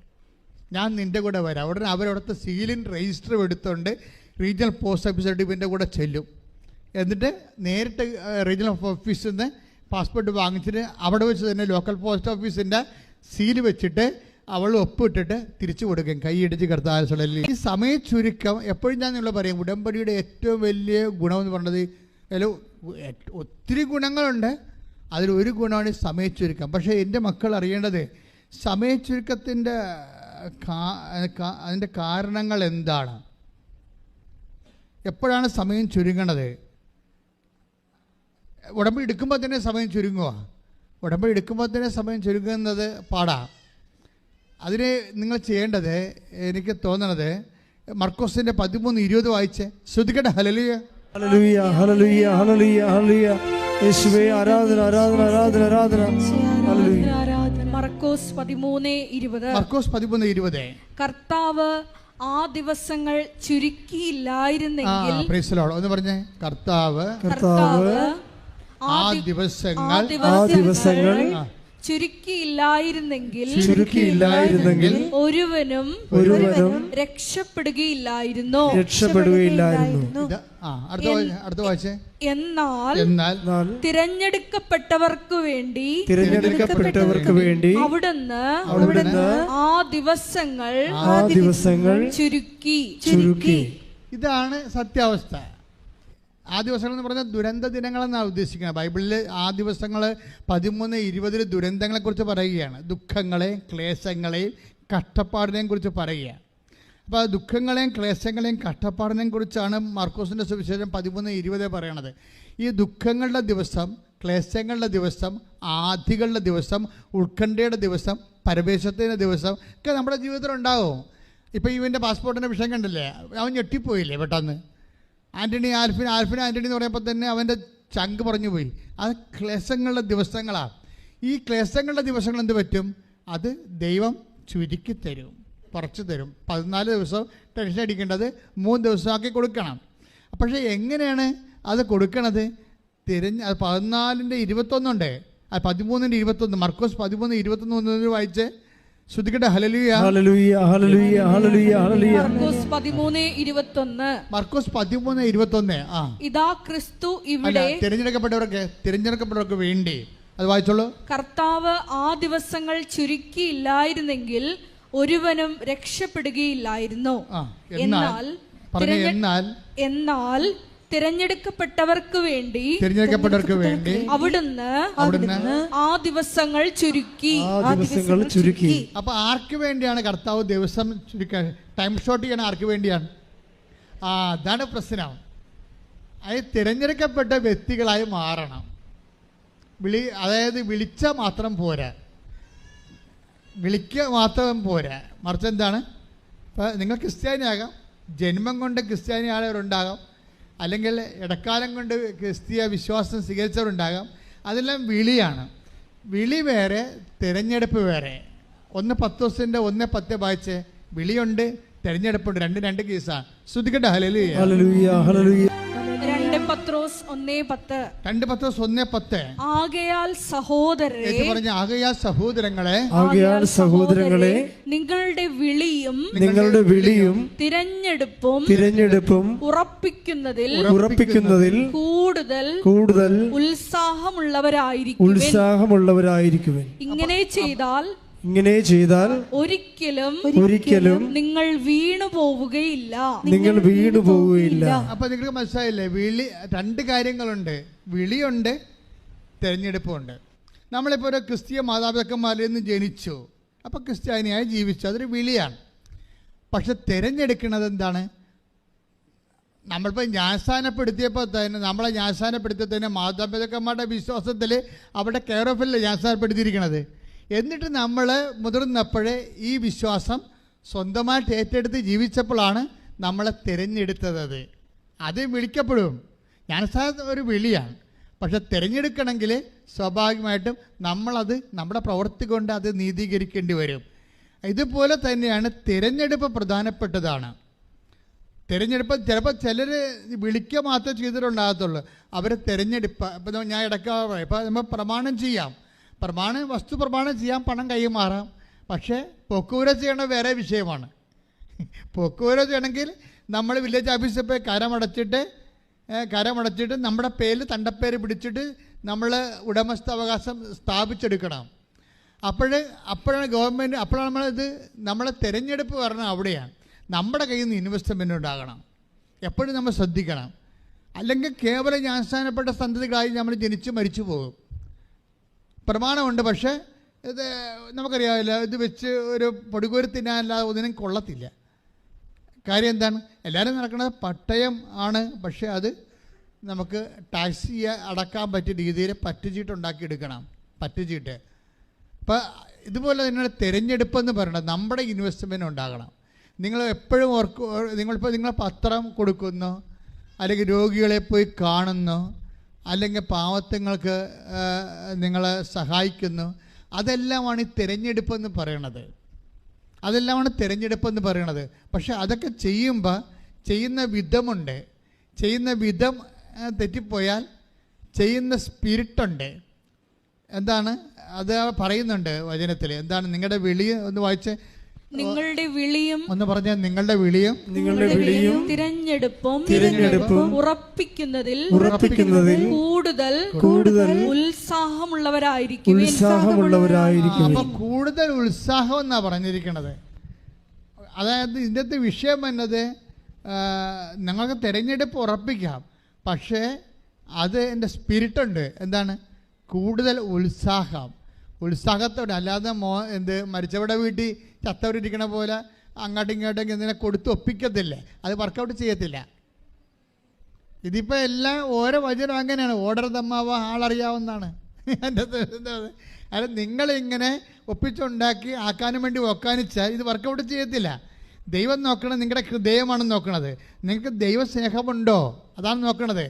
ഉടനെ അവരവിടുത്തെ സീലിൻ രജിസ്റ്റർ എടുത്തുകൊണ്ട് റീജിയണൽ പോസ്റ്റ് ഓഫീസായിട്ട് ഇവൻ്റെ കൂടെ ചെല്ലും. എന്നിട്ട് നേരിട്ട് റീജിയണൽ ഓഫീസിൽ നിന്ന് പാസ്പോർട്ട് വാങ്ങിച്ചിട്ട് അവിടെ വെച്ച് തന്നെ ലോക്കൽ പോസ്റ്റ് ഓഫീസിൻ്റെ സീല് വെച്ചിട്ട് അവൾ ഒപ്പിട്ടിട്ട് തിരിച്ചു കൊടുക്കും, കൈയിടിച്ച് കർത്താവിൽ. ഈ സമയ ചുരുക്കം എപ്പോഴും ഞാൻ നിങ്ങൾ പറയും, ഉടമ്പടിയുടെ ഏറ്റവും വലിയ ഗുണമെന്ന് പറഞ്ഞത് ഒത്തിരി ഗുണങ്ങളുണ്ട്, അതിലൊരു ഗുണമാണ് സമയ ചുരുക്കം. പക്ഷേ എൻ്റെ മക്കൾ അറിയേണ്ടത് സമയ ചുരുക്കത്തിൻ്റെ അതിൻ്റെ കാരണങ്ങൾ എന്താണ്, എപ്പോഴാണ് സമയം ചുരുങ്ങണത്. ഉടമ്പടി എടുക്കുമ്പോൾ തന്നെ സമയം ചുരുങ്ങുന്നത് പാടാ. അതിന് നിങ്ങൾ ചെയ്യേണ്ടത്, എനിക്ക് തോന്നണത് മർക്കോസിൻ്റെ 13:20 വായിച്ച് ശ്രദ്ധിക്കട്ടെ. ഹല്ലേലൂയ ഹല്ലേലൂയ ഹല്ലേലൂയ ഹല്ലേലൂയ ഹല്ലേലൂയ. യേശുവേ ആരാധന ആരാധന ആരാധന ആരാധന. ഹല്ലേലൂയ. മർക്കോസ് 13:20. കർത്താവ് ആ ദിവസങ്ങൾ ചുരുക്കിയില്ലായിരുന്നെങ്കിൽ, ഒന്ന് പറഞ്ഞേ, കർത്താവ് ആ ദിവസങ്ങൾ ചുരുക്കിയില്ലായിരുന്നെങ്കിൽ ഒരുവനും രക്ഷപ്പെടുകയില്ലായിരുന്നു. എന്നാൽ തിരഞ്ഞെടുക്കപ്പെട്ടവർക്ക് വേണ്ടി അവിടുന്ന് ആ ദിവസങ്ങൾ ചുരുക്കി. ഇതാണ് സത്യാവസ്ഥ. ആ ദിവസങ്ങൾ എന്ന് പറഞ്ഞാൽ ദുരന്ത ദിനങ്ങളെന്നാണ് ഉദ്ദേശിക്കുന്നത്. ബൈബിളിൽ ആ ദിവസങ്ങൾ 13:20 ദുരന്തങ്ങളെക്കുറിച്ച് പറയുകയാണ്. ദുഃഖങ്ങളെയും ക്ലേശങ്ങളെയും കഷ്ടപ്പാടിനെയും കുറിച്ച് പറയുകയാണ്. അപ്പോൾ ദുഃഖങ്ങളെയും ക്ലേശങ്ങളെയും കഷ്ടപ്പാടിനെയും കുറിച്ചാണ് മാർക്കോസിൻ്റെ സുവിശേഷം 13:20 പറയണത്. ഈ ദുഃഖങ്ങളുടെ ദിവസം, ക്ലേശങ്ങളുടെ ദിവസം, ആധികളുടെ ദിവസം, ഉത്കണ്ഠയുടെ ദിവസം, പരവേശത്തിൻ്റെ ദിവസം ഒക്കെ നമ്മുടെ ജീവിതത്തിൽ ഉണ്ടാകും. ഇപ്പോൾ ഇവൻ്റെ പാസ്പോർട്ടിൻ്റെ വിഷയം കണ്ടില്ലേ, അവൻ ഞെട്ടിപ്പോയില്ലേ പെട്ടെന്ന്. ആൻ്റണി ആൽഫിൻ ആൻ്റണി എന്ന് പറയുമ്പോൾ തന്നെ അവൻ്റെ ചങ്ക് പറഞ്ഞു പോയി. അത് ക്ലേശങ്ങളുടെ ദിവസങ്ങളാണ്. ഈ ക്ലേശങ്ങളുടെ ദിവസങ്ങൾ എന്ത് പറ്റും, അത് ദൈവം ചുരുക്കി തരും, കുറച്ച് തരും. 14 ദിവസം ടെൻഷൻ അടിക്കേണ്ടത് 3 ദിവസമാക്കി കൊടുക്കണം. പക്ഷേ എങ്ങനെയാണ് അത് കൊടുക്കണത്? 14:21 ഉണ്ട്, 13:21. മർക്കോസ് 13:21 വായിച്ച് ശ്രദ്ധിക്കട്ടെ. ഹല്ലേലൂയ ഹല്ലേലൂയ ഹല്ലേലൂയ ഹല്ലേലൂയ ഹല്ലേലൂയ. മർക്കോസ് 13:21. ഇതാ ക്രിസ്തു ഇവിടെ തിരഞ്ഞെടുക്കപ്പെട്ടവർക്ക് വേണ്ടി. അത് വായിച്ചോളൂ. കർത്താവ് ആ ദിവസങ്ങൾ ചുരുക്കിയില്ലായിരുന്നെങ്കിൽ ഒരുവനും രക്ഷപ്പെടുകയില്ലായിരുന്നു. എന്നാൽ തിരഞ്ഞെടുക്കപ്പെട്ടവർക്ക് വേണ്ടി അവിടുന്ന് ആ ദിവസങ്ങൾ ചുരുക്കി. അപ്പൊ ആർക്ക് വേണ്ടിയാണ് കർത്താവ് ദിവസം ചുരുക്കാൻ ടൈം ഷോർട്ട് ചെയ്യണം? ആർക്ക് വേണ്ടിയാണ്? അതാണ് പ്രശ്നം. അത് തിരഞ്ഞെടുക്കപ്പെട്ട വ്യക്തികളായി മാറണം. അതായത് വിളിച്ചാൽ മാത്രം പോരാ, വിളിക്കുക മാത്രം പോരാ, മറിച്ച് എന്താണ്? ഇപ്പോൾ നിങ്ങൾ ക്രിസ്ത്യാനിയാകാം, ജന്മം കൊണ്ട് ക്രിസ്ത്യാനി ആയവരുണ്ടാകാം, അല്ലെങ്കിൽ ഇടക്കാലം കൊണ്ട് ക്രിസ്തീയ വിശ്വാസം സ്വീകരിച്ചവരുണ്ടാകാം. അതെല്ലാം വിളിയാണ്. വിളി വേറെ, തിരഞ്ഞെടുപ്പ് വേറെ. 1:10 1:10 വായിച്ച് വിളിയുണ്ട്, തിരഞ്ഞെടുപ്പുണ്ട്, രണ്ട് കേസാണ്. ശ്രുതിക്കട്ടെ ഹല്ലേലൂയ ഹല്ലേലൂയ ഹല്ലേലൂയ. 2 പത്രോസ് 1:10 ആകയാൽ സഹോദരങ്ങളെ നിങ്ങളുടെ വിളിയും തിരഞ്ഞെടുപ്പും ഉറപ്പിക്കുന്നതിൽ കൂടുതൽ ഉത്സാഹമുള്ളവരായിരിക്കും. ഇങ്ങനെ ചെയ്താൽ ഒരിക്കലും നിങ്ങൾ വീണു പോവുകയില്ല. അപ്പൊ നിങ്ങൾക്ക് മനസ്സിലായില്ലേ? വിളി, രണ്ട് കാര്യങ്ങളുണ്ട്. വിളിയുണ്ട്, തിരഞ്ഞെടുപ്പുണ്ട്. നമ്മളിപ്പോൾ ഒരു ക്രിസ്തീയ മാതാപിതാക്കന്മാരിൽ നിന്ന് ജനിച്ചു, അപ്പോൾ ക്രിസ്ത്യാനിയായി ജീവിച്ചു, അതൊരു വിളിയാണ്. പക്ഷെ തിരഞ്ഞെടുക്കുന്നത് എന്താണ്? നമ്മളിപ്പോൾ ജ്ഞാനസ്ഥാനപ്പെടുത്തിയപ്പോൾ തന്നെ മാതാപിതാക്കന്മാരുടെ വിശ്വാസത്തിൽ അവിടെ കെയർ ഓഫിൽ ജ്ഞാനസ്ഥാനപ്പെടുത്തിയിരിക്കുന്നത്. എന്നിട്ട് നമ്മൾ മുതിർന്നപ്പോഴേ ഈ വിശ്വാസം സ്വന്തമായിട്ട് ഏറ്റെടുത്ത് ജീവിച്ചപ്പോഴാണ് നമ്മളെ തിരഞ്ഞെടുത്തത്. അത് വിളിക്കപ്പെടും. ജ്ഞാനസ്ഥാനം ഒരു വിളിയാണ്. പക്ഷെ തിരഞ്ഞെടുക്കണമെങ്കിൽ സ്വാഭാവികമായിട്ടും നമ്മളത് നമ്മുടെ പ്രവൃത്തി കൊണ്ട് അത് നീതീകരിക്കേണ്ടി വരും. ഇതുപോലെ തന്നെയാണ് തിരഞ്ഞെടുപ്പ് പ്രധാനപ്പെട്ടതാണ്. തിരഞ്ഞെടുപ്പ് ചിലപ്പോൾ ചിലർ വിളിക്കുക മാത്രമേ ചെയ്തിട്ടുണ്ടാകത്തുള്ളൂ. അവർ തിരഞ്ഞെടുപ്പ്, ഇപ്പം ഞാൻ ഇടയ്ക്ക് ഇപ്പോൾ നമ്മൾ പ്രമാണം ചെയ്യാം, വസ്തു പ്രമാണം ചെയ്യാം, പണം കൈമാറാം. പക്ഷേ പൊക്കൂര ചെയ്യണ വേറെ വിഷയമാണ്. പൊക്കൂര ചെയ്യണമെങ്കിൽ നമ്മൾ വില്ലേജ് ഓഫീസിൽ പോയി കരമടച്ചിട്ട് നമ്മുടെ പേരിൽ തണ്ടപ്പേര് പിടിച്ചിട്ട് നമ്മൾ ഉടമസ്ഥാവകാശം സ്ഥാപിച്ചെടുക്കണം. അപ്പോഴാണ് ഗവൺമെൻറ്, അപ്പോഴാണ് നമ്മളെ തിരഞ്ഞെടുപ്പ് പറഞ്ഞാൽ അവിടെയാണ്. നമ്മുടെ കയ്യിൽ നിന്ന് ഇൻവെസ്റ്റ്മെൻ്റ് ഉണ്ടാകണം. എപ്പോഴും നമ്മൾ ശ്രദ്ധിക്കണം. അല്ലെങ്കിൽ കേവലം ജ്ഞാനസ്ഥാനപ്പെട്ട സന്തതികളായി നമ്മൾ ജനിച്ച് മരിച്ചു പോകും. പ്രമാണമുണ്ട്, പക്ഷേ ഇത് നമുക്കറിയാമല്ലോ, ഇത് വെച്ച് ഒരു പൊടികോരി തിന്നാനല്ലാതെ ഒന്നിനും കൊള്ളത്തില്ല. കാര്യം എന്താണ്? എല്ലാവരും നടക്കുന്നത് പട്ടയം ആണ്. പക്ഷേ അത് നമുക്ക് ടാക്സ് അടക്കാൻ പറ്റിയ രീതിയിൽ പറ്റുചീട്ട് ഉണ്ടാക്കിയെടുക്കണം. പറ്റുചീട്ട്. അപ്പോൾ ഇതുപോലെ തന്നെയാണ് തിരഞ്ഞെടുപ്പെന്ന് പറയുന്നത്. നമ്മുടെ ഇൻവെസ്റ്റ്മെൻറ്റ് ഉണ്ടാകണം. നിങ്ങൾ എപ്പോഴും നിങ്ങൾ പത്രം കൊടുക്കുന്നു, അല്ലെങ്കിൽ രോഗികളെ പോയി കാണുന്നു, അല്ലെങ്കിൽ പാവത്തങ്ങൾക്ക് നിങ്ങളെ സഹായിക്കുന്നു. അതെല്ലാമാണ് ഈ തിരഞ്ഞെടുപ്പെന്ന് പറയണത്. പക്ഷെ അതൊക്കെ ചെയ്യുമ്പോൾ ചെയ്യുന്ന വിധമുണ്ട്. ചെയ്യുന്ന വിധം തെറ്റിപ്പോയാൽ ചെയ്യുന്ന സ്പിരിറ്റുണ്ട്. എന്താണ് അത് പറയുന്നുണ്ട് വചനത്തിൽ? എന്താണ് നിങ്ങളുടെ വിളി? ഒന്ന് വായിച്ച്. നിങ്ങളുടെ വിളിയും ഒന്ന് പറഞ്ഞാൽ നിങ്ങളുടെ വിളിയും തിരഞ്ഞെടുപ്പും ഉറപ്പിക്കുന്നതിൽ കൂടുതൽ ഉത്സാഹമുള്ളവരായിരിക്കും. അപ്പൊ കൂടുതൽ ഉത്സാഹം എന്നാ പറഞ്ഞിരിക്കുന്നത്. അതായത് ഇതിൻ്റെ വിഷയം എന്നത് നിങ്ങൾക്ക് തിരഞ്ഞെടുപ്പ് ഉറപ്പിക്കാം, പക്ഷേ അത് എൻ്റെ സ്പിരിറ്റുണ്ട്. എന്താണ്? കൂടുതൽ ഉത്സാഹത്തോടെ. അല്ലാതെ മരിച്ചവരുടെ വീട്ടിൽ ചത്തവരിരിക്കണ പോലെ അങ്ങോട്ടും ഇങ്ങോട്ടും എന്തിനെ കൊടുത്ത് ഒപ്പിക്കത്തില്ല. അത് വർക്കൗട്ട് ചെയ്യത്തില്ല. ഇതിപ്പോൾ എല്ലാം ഓരോ വചനം അങ്ങനെയാണ്. ഓർഡർ തമ്മാവ ആളറിയാവുന്നതാണ്. അത് നിങ്ങളിങ്ങനെ ഒപ്പിച്ചുണ്ടാക്കി ആക്കാനും വേണ്ടി ഒക്കാനിച്ചാൽ ഇത് വർക്കൗട്ട് ചെയ്യത്തില്ല. ദൈവം നോക്കണത് നിങ്ങളുടെ ഹൃദയമാണ് നോക്കണത്. നിങ്ങൾക്ക് ദൈവസ്നേഹമുണ്ടോ അതാണ് നോക്കണത്.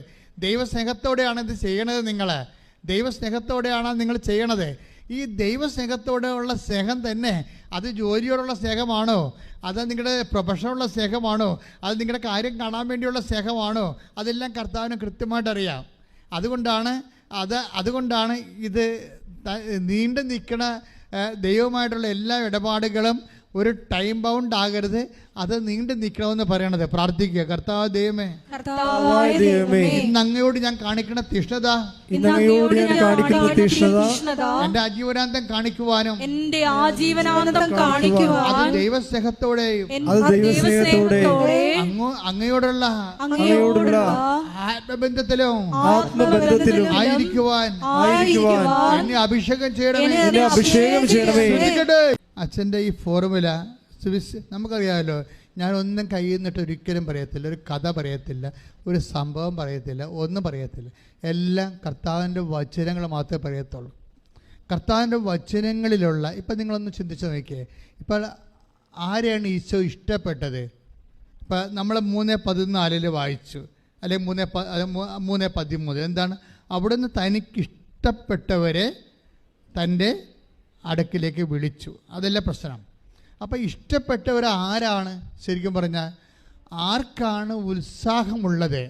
ദൈവസ്നേഹത്തോടെയാണ് ഇത് ചെയ്യണത്. ദൈവസ്നേഹത്തോടെയാണ് നിങ്ങൾ ചെയ്യണത്. ഈ ദൈവസ്നേഹത്തോടെയുള്ള സ്നേഹം തന്നെ അത് ജോലിയോടുള്ള സ്നേഹമാണോ, അത് നിങ്ങളുടെ പ്രൊഫഷനുള്ള സ്നേഹമാണോ, അത് നിങ്ങളുടെ കാര്യം കാണാൻ വേണ്ടിയുള്ള സ്നേഹമാണോ, അതെല്ലാം കർത്താവിന് കൃത്യമായിട്ട് അറിയാം. അതുകൊണ്ടാണ് ഇത് നീണ്ടു നിൽക്കുന്ന ദൈവമായിട്ടുള്ള എല്ലാ ഇടപാടുകളും ഒരു ടൈം ബൗണ്ട് ആകരുത്, അത് നീണ്ടു നിൽക്കണമെന്ന് പറയണത്. പ്രാർത്ഥിക്കുക, കർത്താവ് ദൈവമേ, ഇന്ന് അങ്ങയോട് ഞാൻ കാണിക്കുന്ന തീഷ്ണത എന്റെ ആജീവനാന്തം കാണിക്കുവാനും അത് ദൈവസ്നേഹത്തോടെയും അങ്ങയോടുള്ള ആത്മബന്ധത്തിലും ആയിരിക്കുവാൻ എന്നെ അഭിഷേകം ചെയ്യണമേ. അച്ഛൻ്റെ ഈ ഫോർമുല നമുക്കറിയാമല്ലോ. ഞാനൊന്നും കയ്യിൽ നിന്നിട്ട് ഒരിക്കലും പറയത്തില്ല, ഒരു കഥ പറയത്തില്ല, ഒരു സംഭവം പറയത്തില്ല, ഒന്നും പറയത്തില്ല. എല്ലാം കർത്താവിൻ്റെ വചനങ്ങൾ മാത്രമേ പറയത്തുള്ളൂ. കർത്താവിൻ്റെ വചനങ്ങളിലുള്ള ഇപ്പം നിങ്ങളൊന്ന് ചിന്തിച്ച് നോക്കിയേ. ഇപ്പോൾ ആരെയാണ് ഈശോ ഇഷ്ടപ്പെട്ടത്? ഇപ്പം നമ്മൾ 3:14 വായിച്ചു, അല്ലെങ്കിൽ 3:13. എന്താണ്? അവിടുന്ന് തനിക്കിഷ്ടപ്പെട്ടവരെ തൻ്റെ അടുക്കിലേക്ക് വിളിച്ചു. അതല്ല പ്രശ്നം. അപ്പോൾ ഇഷ്ടപ്പെട്ടവർ ആരാണ്? ശരിക്കും പറഞ്ഞാൽ ആർക്കാണ് ഉത്സാഹമുള്ളത്,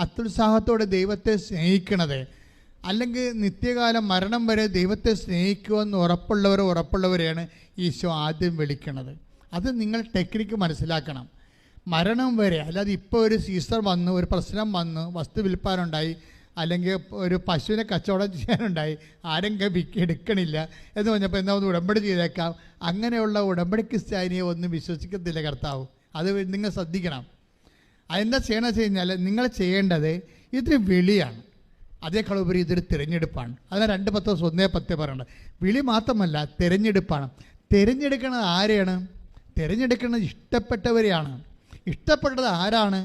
അത്യുത്സാഹത്തോടെ ദൈവത്തെ സ്നേഹിക്കണത്, അല്ലെങ്കിൽ നിത്യകാലം മരണം വരെ ദൈവത്തെ സ്നേഹിക്കുമെന്ന് ഉറപ്പുള്ളവരെയാണ് ഈശോ ആദ്യം വിളിക്കണത്. അത് നിങ്ങൾ ടെക്നിക്ക് മനസ്സിലാക്കണം. മരണം വരെ, അല്ലാതെ ഇപ്പോൾ ഒരു സീസൺ വന്നു, ഒരു പ്രശ്നം വന്നു, വസ്തു വിൽപ്പാനുണ്ടായി, അല്ലെങ്കിൽ ഒരു പശുവിനെ കച്ചവടം ചെയ്യാനുണ്ടായി, ആരെങ്കിലും എടുക്കണില്ല എന്ന് പറഞ്ഞപ്പോൾ എന്താ ഒന്ന് ഉടമ്പടി ചെയ്തേക്കാം, അങ്ങനെയുള്ള ഉടമ്പടി ക്രിസ്ത്യാനിയെ ഒന്നും വിശ്വസിക്കത്തില്ല കർത്താവ്. അത് നിങ്ങൾ ശ്രദ്ധിക്കണം. അതെന്താ ചെയ്യണമെന്ന് വെച്ച് കഴിഞ്ഞാൽ നിങ്ങൾ ചെയ്യേണ്ടത് ഇതൊരു വിളിയാണ്, അതേക്കാൾ ഉപരി ഇതൊരു തിരഞ്ഞെടുപ്പാണ്. അതിന് 2:10 പറയണത് വിളി മാത്രമല്ല, തിരഞ്ഞെടുപ്പാണ്. തിരഞ്ഞെടുക്കുന്നത് ആരെയാണ്? തിരഞ്ഞെടുക്കുന്നത് ഇഷ്ടപ്പെട്ടവരെയാണ്. ഇഷ്ടപ്പെട്ടത് ആരാണ്?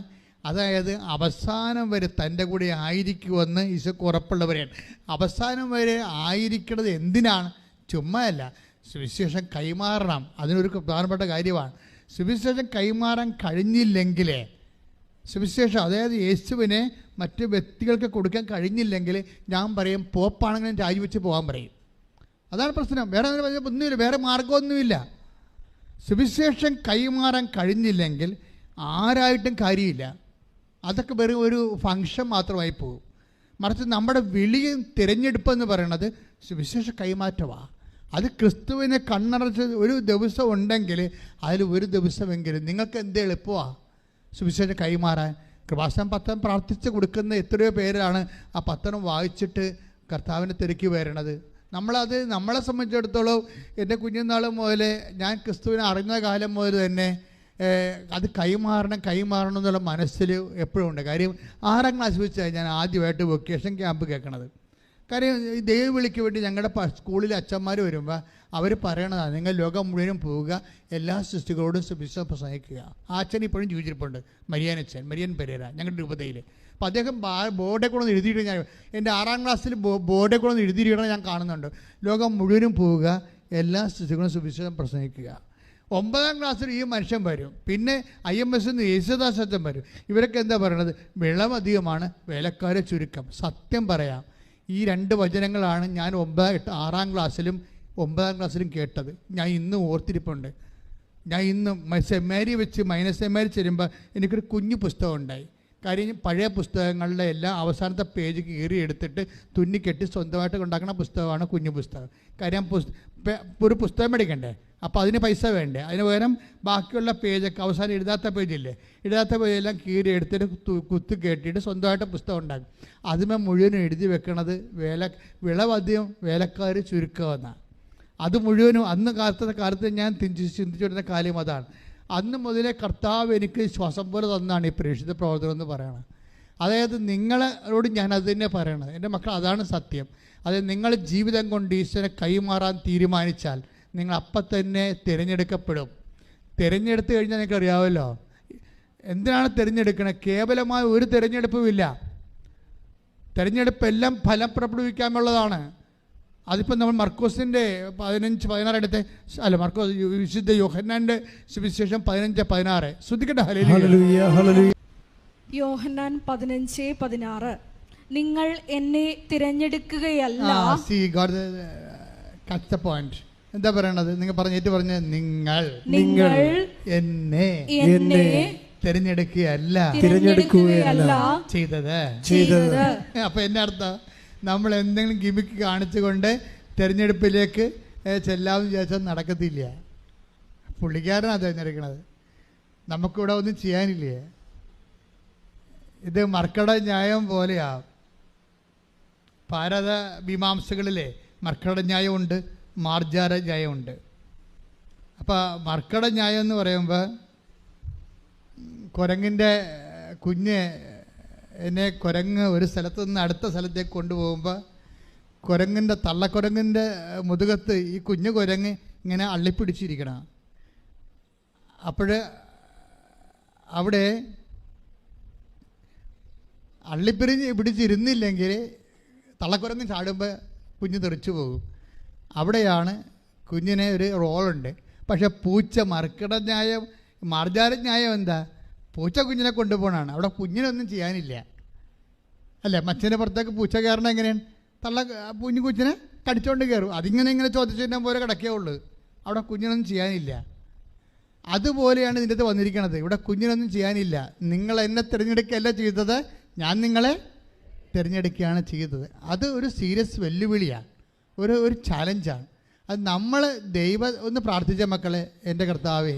അതായത് അവസാനം വരെ തൻ്റെ കൂടെ ആയിരിക്കുമെന്ന് ഈശോക്ക് ഉറപ്പുള്ളവരെയാണ്. അവസാനം വരെ ആയിരിക്കുന്നത് എന്തിനാണ്? ചുമ്മാ അല്ല, സുവിശേഷം കൈമാറണം. അതിനൊരു പ്രധാനപ്പെട്ട കാര്യമാണ്. സുവിശേഷം കൈമാറാൻ കഴിഞ്ഞില്ലെങ്കിൽ, സുവിശേഷം അതായത് യേശുവിനെ മറ്റ് വ്യക്തികൾക്ക് കൊടുക്കാൻ കഴിഞ്ഞില്ലെങ്കിൽ ഞാൻ പറയും പോപ്പാണെങ്കിലും രാജിവെച്ച് പോകാൻ പറയും. അതാണ് പ്രശ്നം. വേറെ ഒന്നുമില്ല, വേറെ മാർഗമൊന്നുമില്ല. സുവിശേഷം കൈമാറാൻ കഴിഞ്ഞില്ലെങ്കിൽ ആരായിട്ടും കാര്യമില്ല. അതൊക്കെ വെറും ഒരു ഫങ്ഷൻ മാത്രമായി പോകും. മറിച്ച് നമ്മുടെ വിളിയും തിരഞ്ഞെടുപ്പെന്ന് പറയുന്നത് സുവിശേഷ കൈമാറ്റമാണ്. അത് ക്രിസ്തുവിനെ കണ്ണടച്ച് ഒരു ദിവസം ഉണ്ടെങ്കിൽ അതിൽ ഒരു ദിവസമെങ്കിലും നിങ്ങൾക്ക് എന്ത് എളുപ്പമാണ് സുവിശേഷം കൈമാറാൻ. കൃപാസനം പത്രം പ്രാർത്ഥിച്ച് കൊടുക്കുന്ന എത്രയോ പേരാണ് ആ പത്രം വായിച്ചിട്ട് കർത്താവിനെ തിരക്കി വരണത്. നമ്മളെ സംബന്ധിച്ചിടത്തോളം എൻ്റെ കുഞ്ഞുനാൾ മുതൽ ഞാൻ ക്രിസ്തുവിനെ അറിഞ്ഞ കാലം മുതൽ തന്നെ അത് കൈമാറണം എന്നുള്ള മനസ്സിൽ എപ്പോഴും ഉണ്ട്. കാര്യം 6ാം ക്ലാസ് വെച്ചാൽ ഞാൻ ആദ്യമായിട്ട് വൊക്കേഷൻ ക്യാമ്പ് കേൾക്കണത്. കാര്യം ഈ ദൈവവിളിക്ക് വേണ്ടി ഞങ്ങളുടെ സ്കൂളിലെ അച്ഛന്മാർ വരുമ്പോൾ അവർ പറയണതാണ്, നിങ്ങൾ ലോകം മുഴുവനും പോവുക, എല്ലാ സൃഷ്ടികളോടും സുവിശേഷം പ്രസംഗിക്കുക. ആ അച്ഛൻ ഇപ്പോഴും ജീവിച്ചിരിപ്പുണ്ട്, മരിയൻ പെരേര, ഞങ്ങളുടെ രൂപതയിൽ. അപ്പോൾ അദ്ദേഹം ബോർഡെ കൂടെ ഒന്ന് എഴുതിയിട്ട് ഞാൻ എൻ്റെ 6ാം ക്ലാസ്സിൽ ബോർഡെ കൂടെ ഒന്ന് എഴുതിയിടണം ഞാൻ കാണുന്നുണ്ട്. ലോകം മുഴുവനും പോവുക, എല്ലാ സൃഷ്ടികളും സുവിശേഷം പ്രസംഗിക്കുക. 9ാം ക്ലാസ്സിൽ ഈ മനുഷ്യൻ വരും. പിന്നെ IMS യേശുദാസ് അച്ഛൻ വരും. ഇവരൊക്കെ എന്താ പറയണത്? വിളവധികമാണ്, വേലക്കാരെ ചുരുക്കം. സത്യം പറയാം, ഈ 2 വചനങ്ങളാണ് ഞാൻ 6ാം ക്ലാസ്സിലും 9ാം ക്ലാസ്സിലും കേട്ടത്. ഞാൻ ഇന്നും ഓർത്തിരിപ്പുണ്ട്. ഞാൻ ഇന്നും സെമിനാരി വെച്ച് -സെമിനാരി ചെല്ലുമ്പോൾ എനിക്കൊരു കുഞ്ഞു പുസ്തകം ഉണ്ടായി. കാര്യം പഴയ പുസ്തകങ്ങളുടെ എല്ലാം അവസാനത്തെ പേജ് കീറി എടുത്തിട്ട് തുന്നിക്കെട്ടി സ്വന്തമായിട്ട് ഉണ്ടാക്കുന്ന പുസ്തകമാണ് കുഞ്ഞു പുസ്തകം. കാര്യം ഒരു പുസ്തകം മേടിക്കണ്ടേ, അപ്പോൾ അതിന് പൈസ വേണ്ടേ. അതിന് പകരം ബാക്കിയുള്ള പേജൊക്കെ അവസാനം എഴുതാത്ത പേജെല്ലാം കീറി എടുത്തിട്ട് കുത്തി കെട്ടിയിട്ട് സ്വന്തമായിട്ട് പുസ്തകം ഉണ്ടാക്കും. അതിന്മേൽ മുഴുവനും എഴുതി വെക്കണത് വിളവധികം വേലക്കാർ ചുരുക്കമെന്നാണ്. അത് മുഴുവനും അന്ന് കാലത്ത് ഞാൻ ചിന്തിച്ചുകൊണ്ടിരുന്ന കാര്യം അതാണ്. അന്ന് മുതലേ കർത്താവ് എനിക്ക് ശ്വാസം പോലെ തന്നാണ് ഈ പ്രേക്ഷിത പ്രവർത്തനം എന്ന് പറയണത്. അതായത് നിങ്ങളോട് ഞാൻ അത് തന്നെ പറയണത്. എൻ്റെ മക്കൾ, അതാണ് സത്യം. അതായത് നിങ്ങൾ ജീവിതം കൊണ്ട് ഈശ്വരനെ കൈമാറാൻ തീരുമാനിച്ചാൽ നിങ്ങൾ അപ്പം തന്നെ തിരഞ്ഞെടുക്കപ്പെടും. തിരഞ്ഞെടുത്ത് കഴിഞ്ഞാൽ നിങ്ങൾക്ക് അറിയാമല്ലോ എന്തിനാണ് തിരഞ്ഞെടുക്കണത്. കേവലമായ ഒരു തിരഞ്ഞെടുപ്പുമില്ല. തിരഞ്ഞെടുപ്പ് എല്ലാം ഫലം പുറപ്പെടുവിക്കാനുള്ളതാണ്. അതിപ്പോൾ നമ്മൾ മർക്കോസിൻ്റെ 15-16 എടുത്ത് മർക്കോസ് വിശുദ്ധ യോഹന്നാൻ്റെ സുവിശേഷം 15-16 ശ്രദ്ധിക്കട്ടെ. യോഹന്നാൻ 15-16 നിങ്ങൾ എന്നെ തിരഞ്ഞെടുക്കുകയല്ല. എന്താ പറയണത്? നിങ്ങൾ പറഞ്ഞ നിങ്ങൾ എന്നെ തിരഞ്ഞെടുക്കുകയല്ല ചെയ്തത്. അപ്പൊ എന്റെ അർത്ഥം, നമ്മൾ എന്തെങ്കിലും ഗിമിക്ക് കാണിച്ചുകൊണ്ട് തിരഞ്ഞെടുപ്പിലേക്ക് ചെല്ലാമെന്ന് വിചാരിച്ചാൽ നടക്കത്തില്ല. പുള്ളിക്കാരനാണ് തിരഞ്ഞെടുക്കണത്. നമുക്കിവിടെ ഒന്നും ചെയ്യാനില്ലേ? ഇത് മർക്കട ന്യായം പോലെയാ. ഭാരത മീമാംസകളിലെ മർക്കട ന്യായമുണ്ട്, മാർജാര ന്യായമുണ്ട്. അപ്പോൾ മർക്കട ന്യായം എന്ന് പറയുമ്പോൾ കുരങ്ങിൻ്റെ എന്നെ കുരങ്ങ് ഒരു സ്ഥലത്ത് നിന്ന് അടുത്ത സ്ഥലത്തേക്ക് കൊണ്ടുപോകുമ്പോൾ കുരങ്ങിൻ്റെ തള്ളക്കുരങ്ങിൻ്റെ മുതുകത്ത് ഈ കുഞ്ഞു കുരങ്ങ് ഇങ്ങനെ അള്ളിപ്പിടിച്ചിരിക്കണം. അപ്പോൾ അവിടെ പിടിച്ചിരുന്നില്ലെങ്കിൽ തള്ളക്കുരങ്ങ് ചാടുമ്പോൾ കുഞ്ഞ് തെറിച്ചു പോകും. അവിടെയാണ് കുഞ്ഞിന് ഒരു റോളുണ്ട്. പക്ഷേ പൂച്ച മർക്കടന്യായം മാർജാരന്യായം എന്താ? പൂച്ച കുഞ്ഞിനെ കൊണ്ടുപോകണമാണ്. അവിടെ കുഞ്ഞിനൊന്നും ചെയ്യാനില്ല അല്ലേ? മച്ചിൻ്റെ പുറത്തേക്ക് പൂച്ച കയറണം എങ്ങനെയാണ്? കുഞ്ഞു കൊച്ചിനെ കടിച്ചോണ്ട് കയറും. ഇങ്ങനെ ചോദിച്ചതിൻ്റെ പോലെ കിടക്കേ ഉള്ളൂ. അവിടെ കുഞ്ഞിനൊന്നും ചെയ്യാനില്ല. അതുപോലെയാണ് ഇതിൻ്റെ അകത്ത് വന്നിരിക്കുന്നത്. ഇവിടെ കുഞ്ഞിനൊന്നും ചെയ്യാനില്ല. നിങ്ങൾ എന്നെ തിരഞ്ഞെടുക്കുകയല്ല ചെയ്തത്, ഞാൻ നിങ്ങളെ തിരഞ്ഞെടുക്കുകയാണ് ചെയ്തത്. അത് ഒരു സീരിയസ് വെല്ലുവിളിയാണ്, ഒരു ചാലഞ്ചാണ്. അത് നമ്മൾ ഒന്ന് പ്രാർത്ഥിച്ച മക്കളെ, എൻ്റെ കർത്താവേ,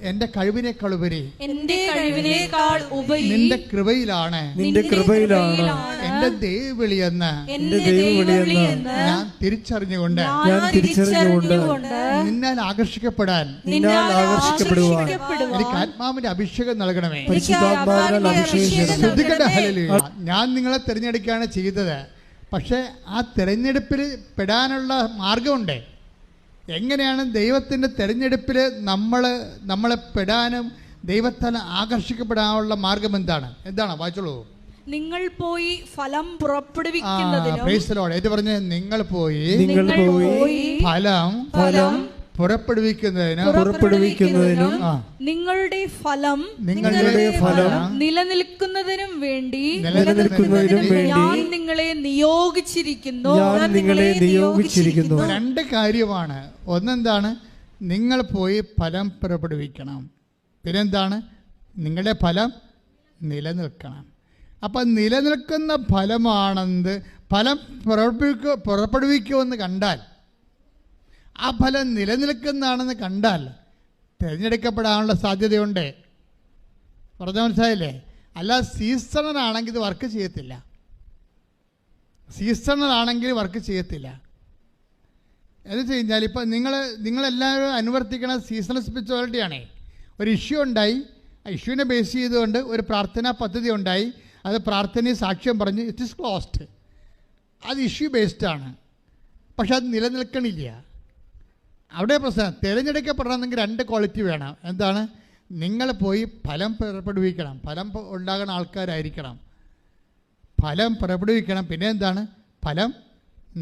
എൻ്റെ കഴിവിനേക്കാളുപരി നിന്റെ കൃപയിലാണ് എൻ്റെ ദൈവവിളിയെന്ന് ഞാൻ തിരിച്ചറിഞ്ഞുകൊണ്ട് നിന്നാൽ ആകർഷിക്കപ്പെടാൻ എനിക്ക് ആത്മാവിന്റെ അഭിഷേകം നൽകണമേ. ഞാൻ നിങ്ങളെ തിരഞ്ഞെടുക്കുകയാണ് ചെയ്തത്. പക്ഷേ ആ തിരഞ്ഞെടുപ്പിൽ പെടാനുള്ള മാർഗമുണ്ട്. എങ്ങനെയാണ് ദൈവത്തിൻ്റെ തിരഞ്ഞെടുപ്പിൽ നമ്മളെ പെടാനും ദൈവത്താൽ ആകർഷിക്കപ്പെടാനുള്ള മാർഗം എന്താണ്? വായിച്ചോളൂ. നിങ്ങൾ പോയി ഫലം പുറപ്പെടുവിക്കുന്നതിനും നിങ്ങൾ പോയി ഫലം പുറപ്പെടുവിക്കുന്നതിനും നിങ്ങളുടെ ഫലം നിലനിൽക്കുന്നതിനും വേണ്ടി ഞാൻ നിങ്ങളെ നിയോഗിച്ചിരിക്കുന്നു. രണ്ട് കാര്യമാണ്. ഒന്നെന്താണ്? നിങ്ങൾ പോയി ഫലം പുറപ്പെടുവിക്കണം. പിന്നെന്താണ്? നിങ്ങളുടെ ഫലം നിലനിൽക്കണം. അപ്പം നിലനിൽക്കുന്ന ഫലമാണെന്ന് ഫലം പുറപ്പെടുവിക്കുമെന്ന് കണ്ടാൽ, ആ ഫലം നിലനിൽക്കുന്നതാണെന്ന് കണ്ടാൽ തിരഞ്ഞെടുക്കപ്പെടാനുള്ള സാധ്യതയുണ്ട്. പറഞ്ഞ മനസ്സിലായില്ലേ? അല്ല, സീസണലാണെങ്കിൽ ഇത് വർക്ക് ചെയ്യത്തില്ല. എന്ന് വെച്ച് കഴിഞ്ഞാൽ ഇപ്പം നിങ്ങളെല്ലാവരും അനുവർത്തിക്കണ സീസണൽ സ്പിരിച്വാലിറ്റിയാണേ. ഒരു ഇഷ്യൂ ഉണ്ടായി, ആ ഇഷ്യൂവിനെ ബേസ് ചെയ്തുകൊണ്ട് ഒരു പ്രാർത്ഥനാ പദ്ധതി ഉണ്ടായി. അത് പ്രാർത്ഥനയും സാക്ഷ്യം പറഞ്ഞ് ഇറ്റ് ഈസ് ക്ലോസ്ഡ്. അത് ഇഷ്യൂ ബേസ്ഡാണ്. പക്ഷെ അത് നിലനിൽക്കണില്ല. അവിടെ പ്രശ്നം. തിരഞ്ഞെടുക്കപ്പെടണമെങ്കിൽ രണ്ട് ക്വാളിറ്റി വേണം. എന്താണ്? നിങ്ങൾ പോയി ഫലം പുറപ്പെടുവിക്കണം. ഫലം ഉണ്ടാകുന്ന ആൾക്കാരായിരിക്കണം. ഫലം പുറപ്പെടുവിക്കണം. പിന്നെ എന്താണ്? ഫലം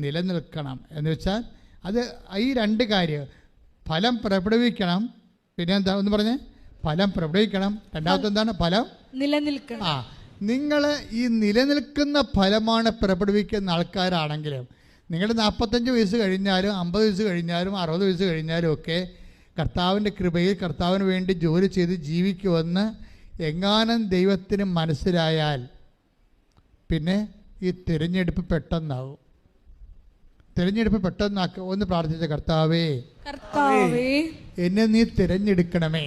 നിലനിൽക്കണം. എന്ന് വെച്ചാൽ അത് ഈ രണ്ട് കാര്യം, ഫലം പുറപ്പെടുവിക്കണം, പിന്നെ എന്താ ഒന്ന് പറഞ്ഞേ? ഫലം പുറപ്പെടുവിക്കണം. രണ്ടാമത്തെ എന്താണ്? ഫലം നിലനിൽക്കണം. നിങ്ങൾ ഈ നിലനിൽക്കുന്ന ഫലമാണ് പുറപ്പെടുവിക്കുന്ന ആൾക്കാരാണെങ്കിലും നിങ്ങളുടെ 45 വയസ്സ് കഴിഞ്ഞാലും 50 വയസ്സ് കഴിഞ്ഞാലും 60 വയസ്സ് കഴിഞ്ഞാലും ഒക്കെ കർത്താവിൻ്റെ കൃപയിൽ കർത്താവിന് വേണ്ടി ജോലി ചെയ്ത് ജീവിക്കുമെന്ന് എങ്ങാനും ദൈവത്തിന് മനസ്സിലായാൽ പിന്നെ ഈ തിരഞ്ഞെടുപ്പ് പെട്ടെന്നാവും. ഒന്ന് പ്രാർത്ഥിച്ച കർത്താവേ, എന്നെ നീ തിരഞ്ഞെടുക്കണമേ.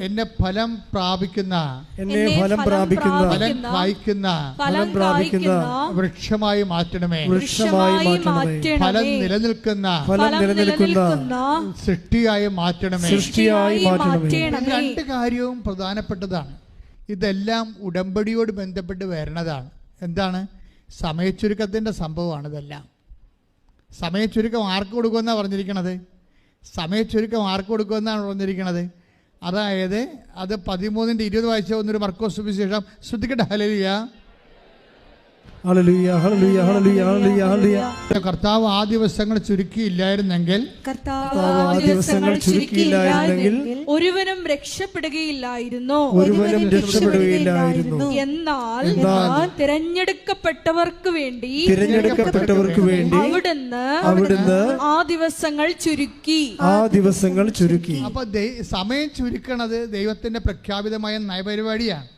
എന്നെ ഫലം പ്രാപിക്കുന്ന ഫലം കായ്ക്കുന്ന വൃക്ഷമായി മാറ്റണമേ. ഫലം നിലനിൽക്കുന്ന സൃഷ്ടിയായി മാറ്റണമേ. രണ്ട് കാര്യവും പ്രധാനപ്പെട്ടതാണ്. ഇതെല്ലാം ഉടമ്പടിയോട് ബന്ധപ്പെട്ട് വരണതാണ്. എന്താണ്? സമയച്ചുരുക്കത്തിൻ്റെ സംഭവമാണ് ഇതെല്ലാം. സമയച്ചുരുക്കം ആർക്ക് കൊടുക്കുമെന്നാണ് പറഞ്ഞിരിക്കണത്? അതായത് അത് 13:20 വായിച്ച ഒന്നൊരു മർക്കോസ് സുവിശേഷം. ശ്രദ്ധിക്കട്ടെ. ഹല്ലേലൂയ, ഹല്ലേലൂയ, ഹല്ലേലൂയ, ഹല്ലേലൂയ, ഹല്ലേലൂയ, ഹല്ലേലൂയ. കർത്താവ് ആ ദിവസങ്ങൾ ചുരുക്കിയില്ലായിരുന്നെങ്കിൽ ഒരുവനും രക്ഷപ്പെടുകയില്ലായിരുന്നു. എന്നാൽ തിരഞ്ഞെടുക്കപ്പെട്ടവർക്ക് വേണ്ടി അവിടുന്ന് ആ ദിവസങ്ങൾ ചുരുക്കി. അപ്പൊ സമയം ചുരുക്കണത് ദൈവത്തിന്റെ പ്രഖ്യാപിതമായ നയപരിപാടിയാണ്.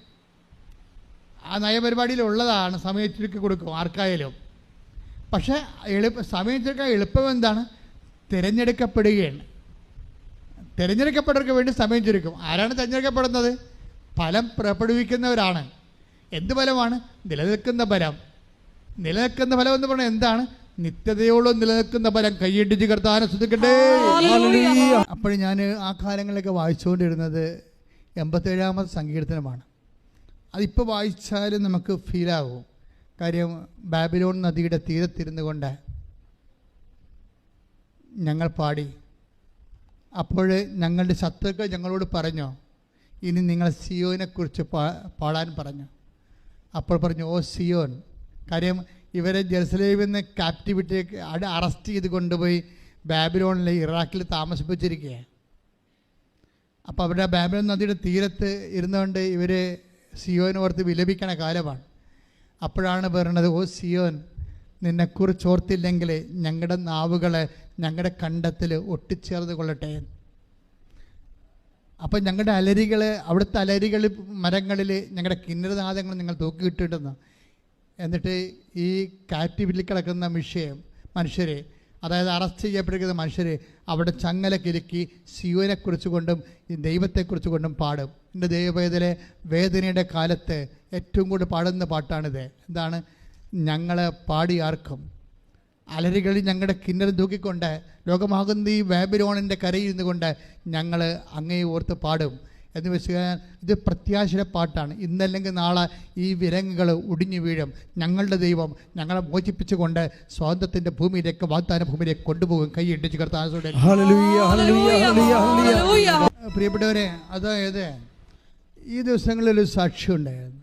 ആ നയപരിപാടിയിലുള്ളതാണ്. സമയം ചുരുക്കി കൊടുക്കും ആർക്കായാലും. പക്ഷേ സമയം ചുരുക്കാൻ എളുപ്പം എന്താണ്? തിരഞ്ഞെടുക്കപ്പെടുകയാണ്. തിരഞ്ഞെടുക്കപ്പെട്ടവർക്ക് വേണ്ടി സമയം ചുരുക്കും. ആരാണ് തിരഞ്ഞെടുക്കപ്പെടുന്നത്? ഫലം പുറപ്പെടുവിക്കുന്നവരാണ്. എന്ത് ഫലമാണ്? നിലനിൽക്കുന്ന ഫലം. നിലനിൽക്കുന്ന ഫലം എന്ന് പറഞ്ഞാൽ എന്താണ്? നിത്യതയോളം നിലനിൽക്കുന്ന ഫലം. കൈയിടിച്ച് കർത്താവിനെ സ്തുതിക്കട്ടെ. അപ്പോൾ ഞാൻ ആ കാലങ്ങളിലൊക്കെ വായിച്ചുകൊണ്ടിരുന്നത് 87-ാമത്തെ സങ്കീർത്തനമാണ്. അതിപ്പോൾ വായിച്ചാലും നമുക്ക് ഫീലാകും. കാര്യം ബാബിലോൺ നദിയുടെ തീരത്തിരുന്നു കൊണ്ട് ഞങ്ങൾ പാടി. അപ്പോൾ ഞങ്ങളുടെ ശത്രുക്കൾ ഞങ്ങളോട് പറഞ്ഞോ, ഇനി നിങ്ങൾ സിയോനെക്കുറിച്ച് പാടാൻ പറഞ്ഞു. അപ്പോൾ പറഞ്ഞു, ഓ സിയോൻ. കാര്യം ഇവരെ ജെറുസലേമിൽ നിന്ന് ക്യാപ്റ്റിവിറ്റിക്ക് അറസ്റ്റ് ചെയ്ത് കൊണ്ടുപോയി ബാബിലോണിലെ ഇറാഖിൽ താമസിപ്പിച്ചിരിക്കുകയാണ്. അപ്പോൾ അവരുടെ ബാബിലോൺ നദിയുടെ തീരത്ത് ഇരുന്നുകൊണ്ട് ഇവർ സിയോനോർത്ത് വിലപിക്കണ കാലമാണ്. അപ്പോഴാണ് പറയുന്നത്, ഓ സിയോൻ, നിന്നെക്കുറിച്ച് ഓർത്തില്ലെങ്കിൽ ഞങ്ങളുടെ നാവുകളെ ഞങ്ങളുടെ കണ്ടത്തിൽ ഒട്ടിച്ചേർന്ന് കൊള്ളട്ടെ. അപ്പം ഞങ്ങളുടെ അലരികൾ, അവിടുത്തെ അലരികൾ മരങ്ങളിൽ ഞങ്ങളുടെ കിന്നരനാദങ്ങൾ നിങ്ങൾ തൂക്കിയിട്ടിടുന്നു. എന്നിട്ട് ഈ കാറ്റിവിറ്റിൽ കിടക്കുന്ന മനുഷ്യരെ, അതായത് അറസ്റ്റ് ചെയ്യപ്പെട്ടിരിക്കുന്ന മനുഷ്യരെ അവിടെ ചങ്ങല കിലുക്കി സിയോനെക്കുറിച്ച് കൊണ്ടും ഈ ദൈവത്തെക്കുറിച്ച് കൊണ്ടും പാടും. എൻ്റെ ദൈവവേദന വേദനയുടെ കാലത്ത് ഏറ്റവും കൂടുതൽ പാടുന്ന പാട്ടാണിത്. എന്താണ്? ഞങ്ങൾ പാടി ആർക്കും അലരികളിൽ ഞങ്ങളുടെ കിന്നരം തൂക്കിക്കൊണ്ട് ലോകമാകുന്ന ഈ ബാബിലോണിൻ്റെ കരയിൽ ഇരുന്നു കൊണ്ട് ഞങ്ങൾ അങ്ങയെ ഓർത്ത് പാടും എന്ന് വെച്ച് കഴിഞ്ഞാൽ ഇത് പ്രത്യാശയുടെ പാട്ടാണ്. ഇന്നല്ലെങ്കിൽ നാളെ ഈ വിലങ്ങുകൾ ഒടിഞ്ഞു വീഴും. ഞങ്ങളുടെ ദൈവം ഞങ്ങളെ മോചിപ്പിച്ചുകൊണ്ട് സ്വാതന്ത്ര്യത്തിൻ്റെ ഭൂമിയിലേക്ക്, വാഗ്ദാന ഭൂമിയിലേക്ക് കൊണ്ടുപോകും. കൈ ഇടിച്ച് കർത്താവേ. പ്രിയപ്പെട്ടവരെ, അതായത് ഈ ദിവസങ്ങളിലൊരു സാക്ഷ്യം ഉണ്ടായിരുന്നു.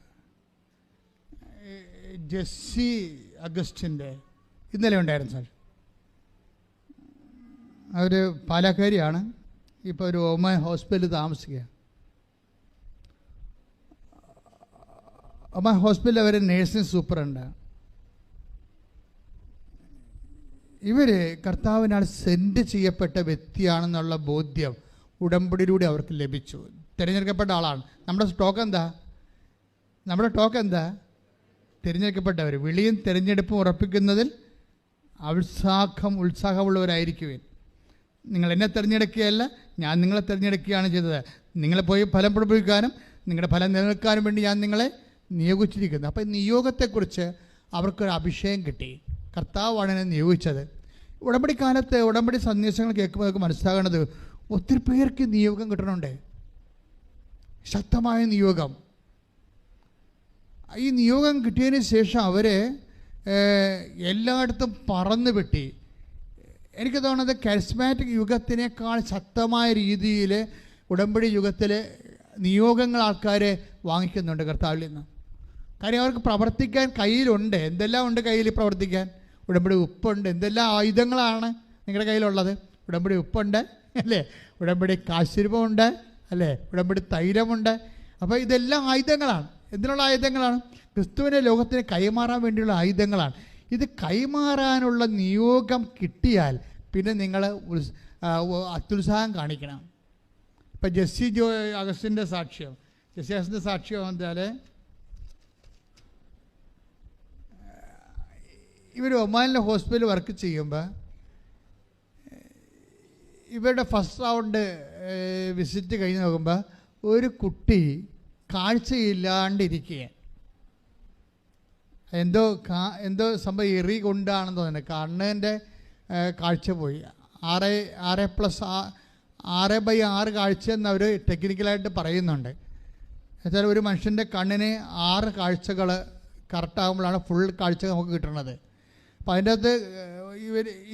ജെസ്സി അഗസ്റ്റിൻ്റെ ഇന്നലെ ഉണ്ടായിരുന്നു സാക്ഷ്യം. അവർ പാലക്കാരിയാണ്. ഇപ്പോൾ ഒരു ഒമാൻ ഹോസ്പിറ്റലിൽ താമസിക്കുക. ഒമാൻ ഹോസ്പിറ്റലിൽ അവർ നേഴ്സിംഗ് സൂപ്പറുണ്ട്. ഇവർ കർത്താവിനാൽ സെൻഡ് ചെയ്യപ്പെട്ട വ്യക്തിയാണെന്നുള്ള ബോധ്യം ഉടമ്പടിയിലൂടെ അവർക്ക് ലഭിച്ചു. തിരഞ്ഞെടുക്കപ്പെട്ട ആളാണ്. നമ്മുടെ ടോക്ക് എന്താ? തിരഞ്ഞെടുക്കപ്പെട്ടവർ. വിളിയും തിരഞ്ഞെടുപ്പും ഉറപ്പിക്കുന്നതിൽ ഉത്സാഹമുള്ളവരായിരിക്കുവിൻ. നിങ്ങൾ എന്നെ തിരഞ്ഞെടുക്കുകയല്ല, ഞാൻ നിങ്ങളെ തിരഞ്ഞെടുക്കുകയാണ് ചെയ്തത്. നിങ്ങളെ പോയി ഫലം പുറപ്പെടുവിക്കാനും നിങ്ങളുടെ ഫലം നിലനിൽക്കാനും വേണ്ടി ഞാൻ നിങ്ങളെ നിയോഗിച്ചിരിക്കുന്നു. അപ്പോൾ നിയോഗത്തെക്കുറിച്ച് അവർക്കൊരു അഭിഷേകം കിട്ടി. കർത്താവാണ് എന്നെ നിയോഗിച്ചത്. ഉടമ്പടി കാലത്ത് ഉടമ്പടി സന്ദേശങ്ങൾ കേൾക്കുമ്പോൾ നമുക്ക് മനസ്സിലാകേണ്ടത് ഒത്തിരി പേർക്ക് നിയോഗം കിട്ടണുണ്ട്. ശക്തമായ നിയോഗം. ഈ നിയോഗം കിട്ടിയതിന് ശേഷം അവർ എല്ലായിടത്തും പറന്ന് വെട്ടി. എനിക്ക് തോന്നുന്നത് കരിസ്മാറ്റിക് യുഗത്തിനേക്കാൾ ശക്തമായ രീതിയിൽ ഉടമ്പടി യുഗത്തിൽ നിയോഗങ്ങൾ ആൾക്കാർ വാങ്ങിക്കുന്നുണ്ട് കർത്താവിൽ നിന്ന്. കാര്യം അവർക്ക് പ്രവർത്തിക്കാൻ കയ്യിലുണ്ട്. എന്തെല്ലാം ഉണ്ട് കയ്യിൽ പ്രവർത്തിക്കാൻ? ഉടമ്പടി ഉപ്പുണ്ട്. എന്തെല്ലാം ആയുധങ്ങളാണ് നിങ്ങളുടെ കയ്യിലുള്ളത്? ഉടമ്പടി ഉപ്പുണ്ട് അല്ലേ? ഉടമ്പടി കാശുരൂപമുണ്ട് അല്ലേ? ഉടമ്പടി തൈലമുണ്ട്. അപ്പോൾ ഇതെല്ലാം ആയുധങ്ങളാണ്. എന്തിനുള്ള ആയുധങ്ങളാണ്? ക്രിസ്തുവിനെ ലോകത്തിന് കൈമാറാൻ വേണ്ടിയുള്ള ആയുധങ്ങളാണ്. ഇത് കൈമാറാനുള്ള നിയോഗം കിട്ടിയാൽ പിന്നെ നിങ്ങൾ അത്യുത്സാഹം കാണിക്കണം. ഇപ്പം ജെസ്സി അഗസ്റ്റിൻ്റെ സാക്ഷ്യം എന്താൽ ഇവർ ഒമാനിലെ ഹോസ്പിറ്റലിൽ വർക്ക് ചെയ്യുമ്പോൾ ഇവരുടെ ഫസ്റ്റ് റൗണ്ട് വിസിറ്റ് കഴിഞ്ഞ് നോക്കുമ്പോൾ ഒരു കുട്ടി കാഴ്ചയില്ലാണ്ടിരിക്കുകയാണ്. എന്തോ സംഭവം എറി കൊണ്ടാണെന്ന് തോന്നുന്നത്. കണ്ണിൻ്റെ കാഴ്ച പോയി. 6/6 കാഴ്ച എന്നവർ ടെക്നിക്കലായിട്ട് പറയുന്നുണ്ട്. എന്നുവെച്ചാൽ ഒരു മനുഷ്യൻ്റെ കണ്ണിന് 6 കാഴ്ചകൾ കറക്റ്റാകുമ്പോഴാണ് ഫുൾ കാഴ്ച നമുക്ക് കിട്ടുന്നത്. അപ്പം അതിൻ്റെ അകത്ത്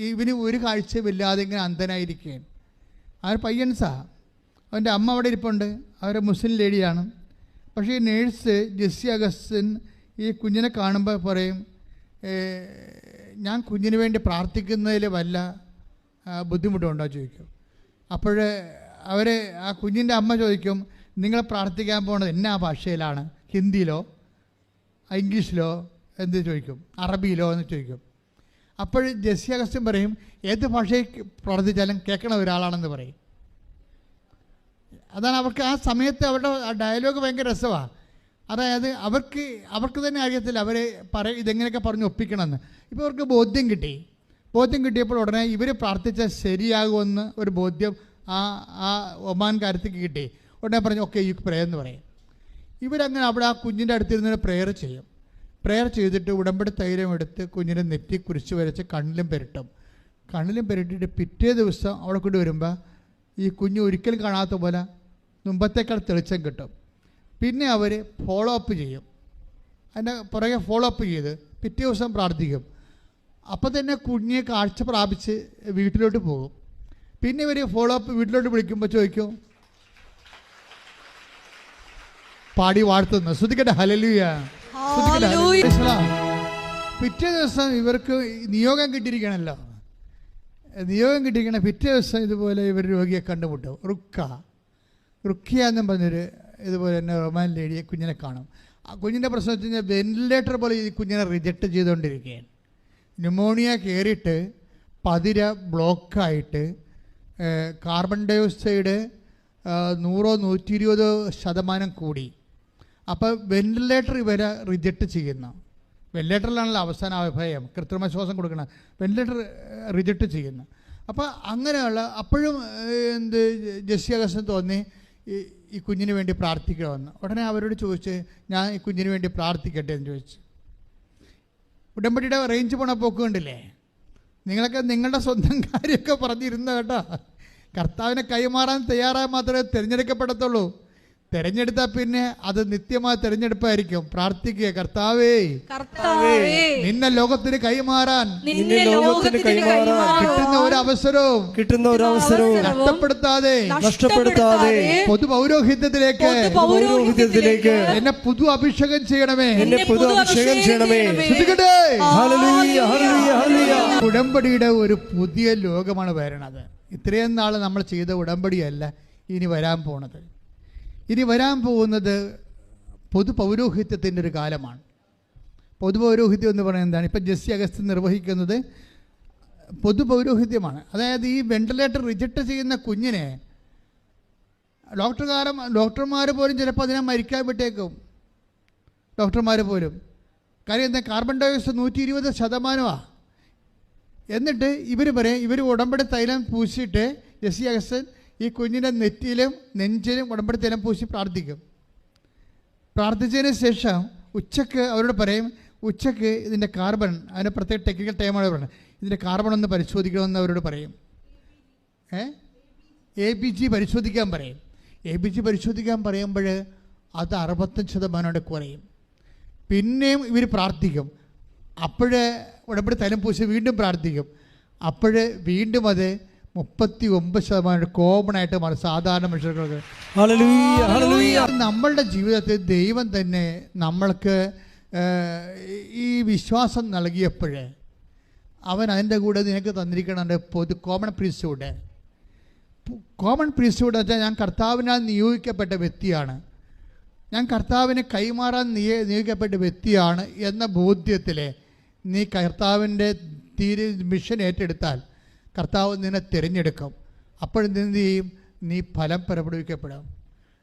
ഇവന് ഒരു കാഴ്ചയുമില്ലാതെ ഇങ്ങനെ അന്ധനായിരിക്കുകയാണ്. അവർ പയ്യൻസാണ്. അവൻ്റെ അമ്മ അവിടെ ഇരിപ്പുണ്ട്. അവർ മുസ്ലിം ലേഡിയാണ്. പക്ഷേ ഈ നേഴ്സ് ജെസ്സി അഗസ്റ്റിൻ ഈ കുഞ്ഞിനെ കാണുമ്പോൾ പറയും, ഞാൻ കുഞ്ഞിന് വേണ്ടി പ്രാർത്ഥിക്കുന്നതിൽ വല്ല ബുദ്ധിമുട്ടുണ്ടോ ചോദിക്കും. അപ്പോൾ ആ കുഞ്ഞിൻ്റെ അമ്മ ചോദിക്കും, നിങ്ങൾ പ്രാർത്ഥിക്കാൻ പോകുന്നത് എന്നാ ഭാഷയിലാണ്? ഹിന്ദിയിലോ ഇംഗ്ലീഷിലോ എന്ത് ചോദിക്കും? അറബിയിലോ എന്ന് ചോദിക്കും. അപ്പോൾ ജെസ്സി അഗസ്റ്റിൻ പറയും, ഏത് ഭാഷയിൽ പ്രാർത്ഥിച്ചാലും കേൾക്കണ ഒരാളാണെന്ന് പറയും. അതാണ് അവർക്ക് ആ സമയത്ത് അവരുടെ ഡയലോഗ് ഭയങ്കര രസമാണ്. അതായത് അവർക്ക് തന്നെ അറിയത്തില്ല അവരെ ഇതെങ്ങനെയൊക്കെ പറഞ്ഞ് ഒപ്പിക്കണമെന്ന്. ഇപ്പോൾ അവർക്ക് ബോധ്യം കിട്ടി. ബോധ്യം കിട്ടിയപ്പോൾ ഉടനെ ഇവർ പ്രാർത്ഥിച്ചാൽ ശരിയാകുമെന്ന് ഒരു ബോധ്യം ആ ഒമാൻകാരത്തേക്ക് കിട്ടി. ഉടനെ പറഞ്ഞു ഓക്കെ യു പ്രേ എന്ന് പറയും. ഇവരങ്ങനെ അവിടെ ആ കുഞ്ഞിൻ്റെ അടുത്തിരുന്ന് പ്രെയർ ചെയ്യും. പ്രെയർ ചെയ്തിട്ട് ഉടമ്പടി തൈലം എടുത്ത് കുഞ്ഞിനെ നെറ്റി കുരിശ് വരച്ച് കണ്ണിലും പെരട്ടും. കണ്ണിലും പെരട്ടിയിട്ട് പിറ്റേ ദിവസം അവിടെ കൊണ്ട് വരുമ്പോൾ ഈ കുഞ്ഞ് ഒരിക്കലും കാണാത്ത പോലെ മുമ്പത്തേക്കാൾ തെളിച്ചം കിട്ടും. പിന്നെ അവർ ഫോളോ അപ്പ് ചെയ്യും. അതിൻ്റെ പുറകെ ഫോളോ അപ്പ് ചെയ്ത് പിറ്റേ ദിവസം പ്രാർത്ഥിക്കും. അപ്പം തന്നെ കുഞ്ഞെ കാഴ്ച പ്രാപിച്ച് വീട്ടിലോട്ട് പോകും. പിന്നെ ഇവർ ഫോളോ അപ്പ് വീട്ടിലോട്ട് വിളിക്കുമ്പോൾ ചോദിക്കും, പാടി വാഴ്ത്തുന്നു, ശ്രദ്ധിക്കട്ടെ, ഹല്ലേലൂയ. പിറ്റേ ദിവസം ഇവർക്ക് നിയോഗം കിട്ടിയിരിക്കണമല്ലോ. നിയോഗം കിട്ടിയിരിക്കണ പിറ്റേ ദിവസം ഇതുപോലെ ഇവർ രോഗിയെ കണ്ടുമുട്ടും. റുക്കിയ എന്നും പറഞ്ഞൊരു ഇതുപോലെ തന്നെ റൊമാൻ ലേഡിയെ കുഞ്ഞിനെ കാണും. ആ കുഞ്ഞിൻ്റെ പ്രശ്നം വെച്ച് കഴിഞ്ഞാൽ വെന്റിലേറ്റർ പോലെ ഈ കുഞ്ഞിനെ റിജക്റ്റ് ചെയ്തുകൊണ്ടിരിക്കുകയാണ്. ന്യൂമോണിയ കയറിയിട്ട് പതിര ബ്ലോക്കായിട്ട് കാർബൺ ഡയോക്സൈഡ് 100-120% കൂടി. അപ്പോൾ വെന്റിലേറ്റർ ഇവരെ റിജക്റ്റ് ചെയ്യുന്നു. വെന്റിലേറ്ററിലാണല്ലോ അവസാന അഭയം, കൃത്രിമ ശ്വാസം കൊടുക്കണം. വെന്റിലേറ്റർ റിജക്റ്റ് ചെയ്യുന്നു. അപ്പോൾ അങ്ങനെയുള്ള അപ്പോഴും ജെസ്സി അഗസ്റ്റിന് തോന്നി ഈ കുഞ്ഞിന് വേണ്ടി പ്രാർത്ഥിക്കണമെന്ന്. ഉടനെ അവരോട് ചോദിച്ച് ഞാൻ ഈ കുഞ്ഞിന് വേണ്ടി പ്രാർത്ഥിക്കട്ടെ എന്ന് ചോദിച്ചു. ഉടമ്പടിയുടെ റേഞ്ച് പോണ പോക്ക് കണ്ടില്ലേ? നിങ്ങളൊക്കെ നിങ്ങളുടെ സ്വന്തം കാര്യമൊക്കെ പറഞ്ഞിരുന്ന കേട്ടോ. കർത്താവിനെ കൈമാറാൻ തയ്യാറായാൽ മാത്രമേ തിരഞ്ഞെടുക്കപ്പെടത്തുള്ളൂ. തിരഞ്ഞെടുത്താൽ പിന്നെ അത് നിത്യമായ തിരഞ്ഞെടുപ്പായിരിക്കും. പ്രാർത്ഥിക്കുക, കർത്താവേ നിന്നെ ലോകത്തിന് കൈമാറാൻ കിട്ടുന്ന ഒരു അവസരവും നഷ്ടപ്പെടുത്താതെ പൊതുപൗരോഹിത്യത്തിലേക്ക് എന്നെ പുതു അഭിഷേകം ചെയ്യണമേ. ഉടമ്പടിയുടെ ഒരു പുതിയ ലോകമാണ് വരണത്. ഇത്രയും നാൾ നമ്മൾ ചെയ്ത ഉടമ്പടിയല്ല ഇനി വരാൻ പോണത്. ഇനി വരാൻ പോകുന്നത് പൊതുപൗരോഹിത്യത്തിൻ്റെ ഒരു കാലമാണ്. പൊതുപൗരോഹിത്യം എന്ന് പറയുന്നത് എന്താണ്? ഇപ്പം ജെസ്സി അഗസ്റ്റിൻ നിർവഹിക്കുന്നത് പൊതുപൗരോഹിത്യമാണ്. അതായത് ഈ വെന്റിലേറ്റർ റിജക്റ്റ് ചെയ്യുന്ന കുഞ്ഞിനെ ഡോക്ടർമാർ പോലും ചിലപ്പോൾ അതിനെ മരിക്കാൻ വിട്ടേക്കും. ഡോക്ടർമാർ പോലും. കാര്യം എന്താ? Carbon dioxide 120%. എന്നിട്ട് ഇവർ പറയും, ഇവർ ഉടമ്പടി തൈലം പൂശിയിട്ട് ജെസ്സി അഗസ്റ്റിൻ ഈ കുഞ്ഞിൻ്റെ നെറ്റിയിലും നെഞ്ചിലും ഉടമ്പടി തൈലം പൂശി പ്രാർത്ഥിക്കും. പ്രാർത്ഥിച്ചതിന് ശേഷം ഉച്ചക്ക് അവരോട് പറയും, ഉച്ചക്ക് ഇതിൻ്റെ കാർബൺ, അതിൻ്റെ പ്രത്യേക ടെക്നിക്കൽ ടൈമാണ് പറയുന്നത്, ഇതിൻ്റെ കാർബൺ ഒന്ന് പരിശോധിക്കണമെന്ന് അവരോട് പറയും. ABG പരിശോധിക്കാൻ പറയും. ABG പരിശോധിക്കാൻ പറയുമ്പോൾ അത് 65% കുറയും. പിന്നെയും ഇവർ പ്രാർത്ഥിക്കും. അപ്പോഴേ ഉടമ്പടി തൈലം പൂശി വീണ്ടും പ്രാർത്ഥിക്കും. അപ്പോഴേ വീണ്ടും അത് 39% കോമൺ ആയിട്ട് മാറും സാധാരണ മനുഷ്യർക്ക്. നമ്മളുടെ ജീവിതത്തിൽ ദൈവം തന്നെ നമ്മൾക്ക് ഈ വിശ്വാസം നൽകിയപ്പോഴേ അവൻ അതിൻ്റെ കൂടെ നിനക്ക് തന്നിരിക്കണുണ്ട് കോമൺ പ്രീസ്റ്റ്ഹുഡ്. കോമൺ പ്രീസ്റ്റ്ഹുഡ് വെച്ചാൽ ഞാൻ കർത്താവിനാൽ നിയോഗിക്കപ്പെട്ട വ്യക്തിയാണ്, ഞാൻ കർത്താവിനെ കൈമാറാൻ നിയോഗിക്കപ്പെട്ട വ്യക്തിയാണ് എന്ന ബോധ്യത്തിൽ നീ കർത്താവിൻ്റെ മിഷൻ ഏറ്റെടുത്താൽ കർത്താവ് നിന്നെ തിരഞ്ഞെടുക്കും. അപ്പോഴെന്ത് ചെയ്യും? നീ ഫലം പുറപ്പെടുവിക്കപ്പെടും.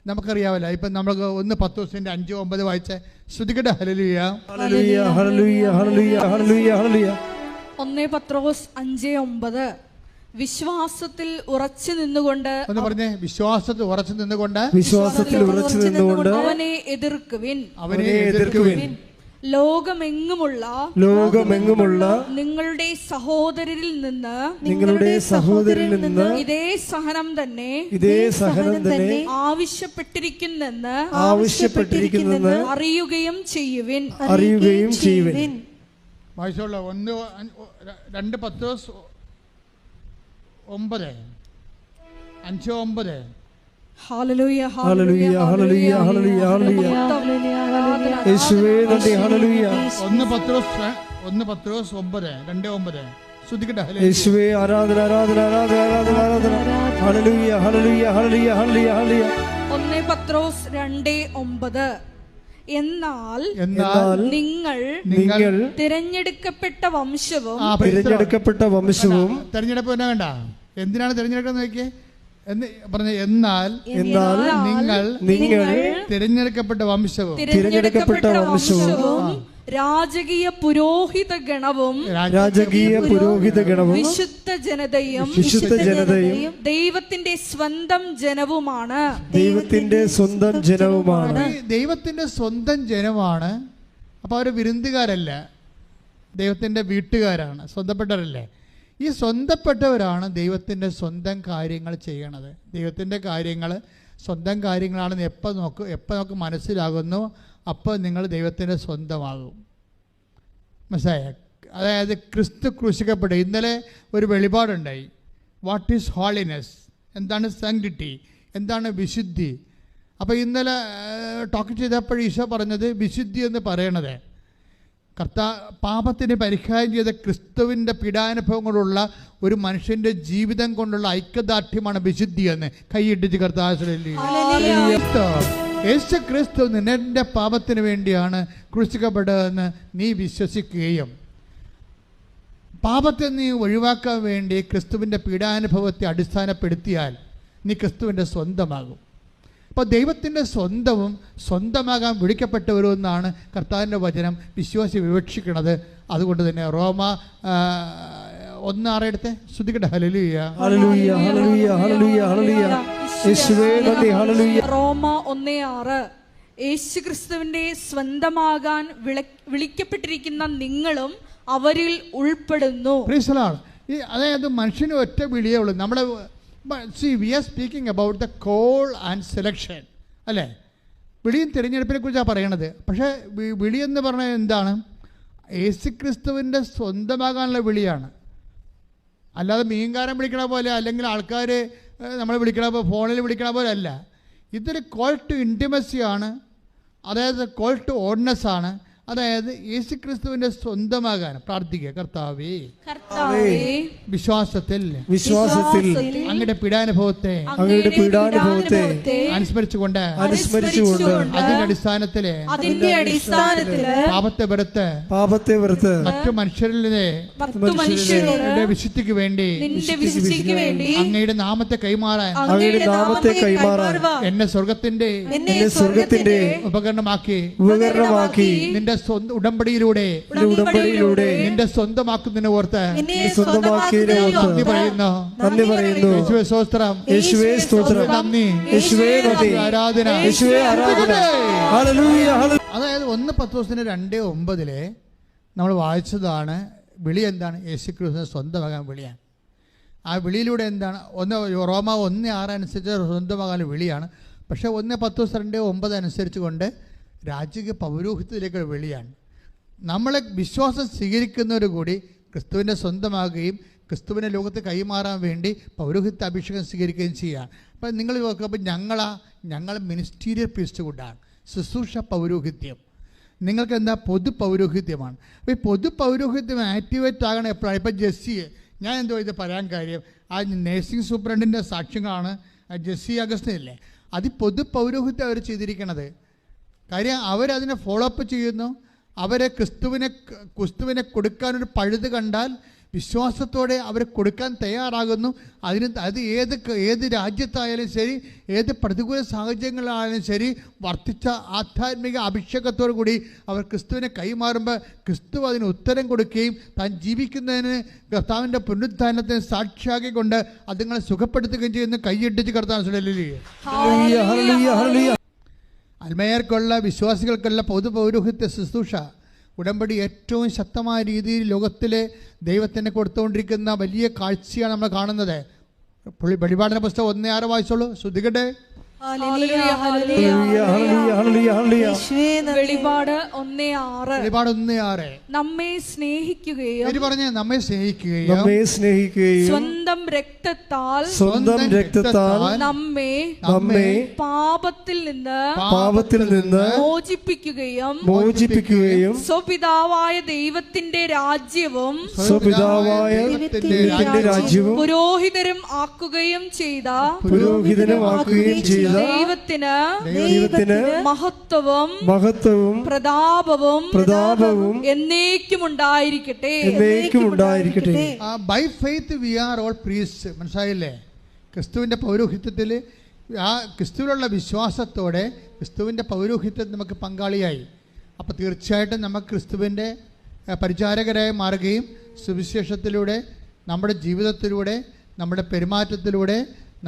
നമുക്കറിയാമല്ലോ, ഇപ്പം നമുക്ക് 1 പത്രോസിന്റെ 5-9 വായിച്ച ശ്രുതികട്ടെ. ഹല്ലേലൂയ ഹല്ലേലൂയ ഹല്ലേലൂയ ഹല്ലേലൂയ ഹല്ലേലൂയ ഹല്ലേലൂയ. 1 പത്രോസ് 5:9 വിശ്വാസത്തിൽ ഉറച്ചു നിന്നുകൊണ്ട് ഒന്ന് പറഞ്ഞേ, വിശ്വാസത്തിൽ ഉറച്ചു നിന്നുകൊണ്ട് അവനെ എതിർക്കുവിൻ. ലോകമെങ്ങുമുള്ള നിങ്ങളുടെ സഹോദരരിൽ നിന്ന് ഇതേ സഹനം തന്നെ ആവശ്യപ്പെട്ടിരിക്കുന്നെന്ന് അറിയുകയും ചെയ്യുവിൻ. വായിച്ചോളൂ. 2 പത്രോസ് 9, 5-9. ഹല്ലേലൂയ ഹല്ലേലൂയ ഹല്ലേലൂയ ഹല്ലേലൂയ ഹല്ലേലൂയ. യേശുവേ നന്ദി. ഹല്ലേലൂയ. 1 പത്രോസ് 9:2-9. ശ്രുതികട്ടെ. യേശുവേ ആരാധന ആരാധന ആരാധന ആരാധന ആരാധന. ഹല്ലേലൂയ ഹല്ലേലൂയ ഹല്ലേലൂയ ഹല്ലേലൂയ ഹല്ലേലൂയ. 1 പത്രോസ് 2:9 എന്നാൽ നിങ്ങൾ തിരഞ്ഞെടുക്കപ്പെട്ട വംശവും തിരഞ്ഞെടുപ്പ് തന്നെ വേണ്ട. എന്തിനാണ് തിരഞ്ഞെടുക്കുന്നത് നോക്കിയേ എന്ന് പറഞ്ഞ. എന്നാൽ നിങ്ങൾ തിരഞ്ഞെടുക്കപ്പെട്ട വംശവും രാജകീയ പുരോഹിത ഗണവും രാജകീയ പുരോഹിത ഗണവും വിശുദ്ധ ജനതയും ദൈവത്തിന്റെ സ്വന്തം ജനവുമാണ്. ദൈവത്തിന്റെ സ്വന്തം ജനവുമാണ്. ദൈവത്തിന്റെ സ്വന്തം ജനമാണ്. അപ്പോൾ അവർ വിരുന്നുകാരല്ല, ദൈവത്തിൻ്റെ വീട്ടുകാരാണ്, സ്വന്തപ്പെട്ടവരല്ലേ. ഈ സ്വന്തപ്പെട്ടവരാണ് ദൈവത്തിൻ്റെ സ്വന്തം കാര്യങ്ങൾ ചെയ്യണത്. ദൈവത്തിൻ്റെ കാര്യങ്ങൾ സ്വന്തം കാര്യങ്ങളാണെന്ന് എപ്പോൾ നമുക്ക് മനസ്സിലാകുന്നു, അപ്പോൾ നിങ്ങൾ ദൈവത്തിൻ്റെ സ്വന്തമാകും. മനസ്സിലായ? അതായത് ക്രിസ്തു ക്രൂശിക്കപ്പെട്ടു. ഇന്നലെ ഒരു വെളിപാടുണ്ടായി. വാട്ട് ഈസ് ഹോളിനെസ്, എന്താണ് സാങ്ക്ടിറ്റി, എന്താണ് വിശുദ്ധി. അപ്പോൾ ഇന്നലെ ടോക്ക് ചെയ്തപ്പോൾ ഈശോ പറഞ്ഞത് വിശുദ്ധി എന്ന് പറയണത് പാപത്തിന് പരിഹാരം ചെയ്ത ക്രിസ്തുവിൻ്റെ പീഡാനുഭവം കൊണ്ടുള്ള ഒരു മനുഷ്യൻ്റെ ജീവിതം കൊണ്ടുള്ള ഐക്യദാർഢ്യമാണ് വിശുദ്ധി എന്ന് കൈയിട്ടിച്ച് കർത്താവ്. യേശു ക്രിസ്തു നിന്റെ പാപത്തിന് വേണ്ടിയാണ് ക്രൂശിക്കപ്പെട്ടതെന്ന് നീ വിശ്വസിക്കുകയും പാപത്തെ നീ ഒഴിവാക്കാൻ വേണ്ടി ക്രിസ്തുവിൻ്റെ പീഡാനുഭവത്തെ അടിസ്ഥാനപ്പെടുത്തിയാൽ നീ ക്രിസ്തുവിൻ്റെ സ്വന്തമാകും. അപ്പോൾ ദൈവത്തിൻ്റെ സ്വന്തമാകാൻ വിളിക്കപ്പെട്ടവരുമെന്നാണ് കർത്താവിൻ്റെ വചനം വിശ്വാസി വിവക്ഷിക്കുന്നത്. അതുകൊണ്ട് തന്നെ റോമ 1:6 എടുത്ത് ശ്രുതിക്കട്ടെ. ഹല്ലേലൂയ, ഹല്ലേലൂയ, ഹല്ലേലൂയ, ഹല്ലേലൂയ, ഹല്ലേലൂയ. യേശുവേ നന്ദി. ഹല്ലേലൂയ. റോമ 1:6 യേശുക്രിസ്തുവിന്റെ സ്വന്തമാകാൻ വിളിക്കപ്പെട്ടിരിക്കുന്ന നിങ്ങളും അവരിൽ ഉൾപ്പെടുന്നു. അതായത് മനുഷ്യന് ഒറ്റ വിളിയേ ഉള്ളൂ. നമ്മുടെ we are speaking about the call and selection, അല്ലേ? വിളിയും തിരഞ്ഞെടുപ്പിനെ കുറിച്ചാണ് പറയണത്. പക്ഷേ വിളിയെന്ന് പറഞ്ഞാൽ എന്താണ്? യേശുക്രിസ്തുവിൻ്റെ സ്വന്തമാകാനുള്ള വിളിയാണ്. അല്ലാതെ മീൻകാരൻ വിളിക്കണ പോലെ, അല്ലെങ്കിൽ ആൾക്കാർ നമ്മൾ വിളിക്കണ പോലെ, ഫോണിൽ വിളിക്കണ പോലെ അല്ല. ഇതൊരു കോൾ ടു ഇൻറ്റിമസിയാണ്. അതായത് കോൾ ടു ഓൺനെസ് ആണ്. അതായത് യേശുക്രിസ്തുവിന്റെ സ്വന്തമാകാൻ പ്രാർത്ഥിക്കുക. കർത്താവേ, വിശ്വാസത്തിൽ അങ്ങയുടെ പീഡാനുഭവത്തെ അനുസ്മരിച്ചുകൊണ്ട് അതിന്റെ അടിസ്ഥാനത്തില് പാപത്തെ വെറുത്ത് മറ്റു മനുഷ്യരിലെ വിശുദ്ധിക്ക് വേണ്ടി അങ്ങയുടെ നാമത്തെ കൈമാറാൻ എന്നെ സ്വർഗത്തിന്റെ ഉപകരണമാക്കി നിന്റെ ഉടമ്പടിയിലൂടെ നിന്റെ സ്വന്തമാക്കുന്നതിനെ ഓർത്ത് നന്ദി പറയുന്നു. യേശുവേ സ്തോത്രം, യേശുവേ സ്തോത്രം, നന്ദി, യേശുവേ നന്ദി, ആരാധന, യേശുവേ ആരാധന. അതായത് 1 പത്രോസിന്റെ 2:9 നമ്മൾ വായിച്ചതാണ്. വിളി എന്താണ്? യേശുക്രിസ്തുവിനെ സ്വന്തമാകാൻ വിളിയാണ്. ആ വിളിയിലൂടെ എന്താണ്? റോമ 1:6 അനുസരിച്ച് സ്വന്തമാകാൻ വിളിയാണ്. പക്ഷേ 1 പത്രോസ് 2:9 അനുസരിച്ച് കൊണ്ട് രാജകീയ പൗരോഹിത്യത്തിലേക്കുള്ള വിളിയാണ്. നമ്മളെ വിശ്വാസം സ്വീകരിക്കുന്നവർ കൂടി ക്രിസ്തുവിനെ സ്വന്തമാകുകയും ക്രിസ്തുവിനെ ലോകത്ത് കൈമാറാൻ വേണ്ടി പൗരോഹിത്യ അഭിഷേകം സ്വീകരിക്കുകയും ചെയ്യുകയാണ്. അപ്പം നിങ്ങൾ നോക്കുമ്പോൾ ഞങ്ങൾ മിനിസ്റ്റീരിയൽ പ്രീസ്റ്റ്ഹുഡാണ്, ശുശ്രൂഷ പൗരോഹിത്യം. നിങ്ങൾക്ക് എന്താ? പൊതു പൗരോഹിത്യമാണ്. അപ്പോൾ ഈ പൊതു പൗരോഹിത്യം ആക്ടിവേറ്റ് ആകണം എപ്പോഴാണ്? ഇപ്പം ജെസ്സി, ഞാൻ എന്തോ ഇത് പറയാൻ കാര്യം, ആ നേഴ്സിംഗ് സൂപ്രണ്ടിൻ്റെ സാക്ഷ്യങ്ങളാണ് ജെസ്സി അഗസ്റ്റിനില്ലേ. അത് പൊതു പൗരോഹിത്യം അവർ ചെയ്തിരിക്കണത്. കാര്യം അവരതിനെ ഫോളോ അപ്പ് ചെയ്യുന്നു. അവരെ ക്രിസ്തുവിനെ കൊടുക്കാനൊരു പഴുത് കണ്ടാൽ വിശ്വാസത്തോടെ അവർ കൊടുക്കാൻ തയ്യാറാകുന്നു. അത് ഏത് രാജ്യത്തായാലും ശരി, ഏത് പ്രതികൂല സാഹചര്യങ്ങളായാലും ശരി, വർദ്ധിച്ച ആധ്യാത്മിക അഭിഷേകത്തോടു കൂടി അവർ ക്രിസ്തുവിനെ കൈമാറുമ്പോൾ ക്രിസ്തു അതിന് ഉത്തരം കൊടുക്കുകയും താൻ ജീവിക്കുന്നതിന് കർത്താവിൻ്റെ പുനരുത്ഥാനത്തിന് സാക്ഷിയാക്കിക്കൊണ്ട് അതുങ്ങളെ സുഖപ്പെടുത്തുകയും ചെയ്യുന്ന കൈയിട്ടിച്ച് കർത്താവ്. അൽമയർക്കുള്ള വിശ്വാസികൾക്കുള്ള പൊതു പൗരോഹിത്യ ശുശ്രൂഷ ഉടമ്പടി ഏറ്റവും ശക്തമായ രീതിയിൽ ലോകത്തിലെ ദൈവത്തിന് കൊടുത്തുകൊണ്ടിരിക്കുന്ന വലിയ കാഴ്ചയാണ് നമ്മൾ കാണുന്നത്. വെളിപാടിന്റെ പുസ്തകം 1:6 വായിച്ചോളൂ. ശ്രദ്ധിക്കട്ടെ. വെളിപാട് 1:6 നമ്മെ സ്നേഹിക്കുകയും സ്വന്തം രക്തത്താൽ നമ്മെ പാപത്തിൽ നിന്ന് മോചിപ്പിക്കുകയും സ്വപിതാവായ ദൈവത്തിന്റെ രാജ്യവും പുരോഹിതരും ആക്കുകയും ചെയ്ത ദൈവത്തിന് മഹത്വവും പ്രതാപവും എന്നേക്കും ഉണ്ടായിരിക്കട്ടെ. By faith we are all priests. മനസ്സിലായില്ലേ? ക്രിസ്തുവിന്റെ പൗരോഹിത്യത്തിൽ ആ ക്രിസ്തുവിലുള്ള വിശ്വാസത്തോടെ ക്രിസ്തുവിന്റെ പൗരോഹിത്യത്തിൽ നമുക്ക് പങ്കാളിയായി. അപ്പോൾ തീർച്ചയായിട്ടും നമുക്ക് ക്രിസ്തുവിൻ്റെ പരിചാരകരായി മാറുകയും സുവിശേഷത്തിലൂടെ, നമ്മുടെ ജീവിതത്തിലൂടെ, നമ്മുടെ പെരുമാറ്റത്തിലൂടെ,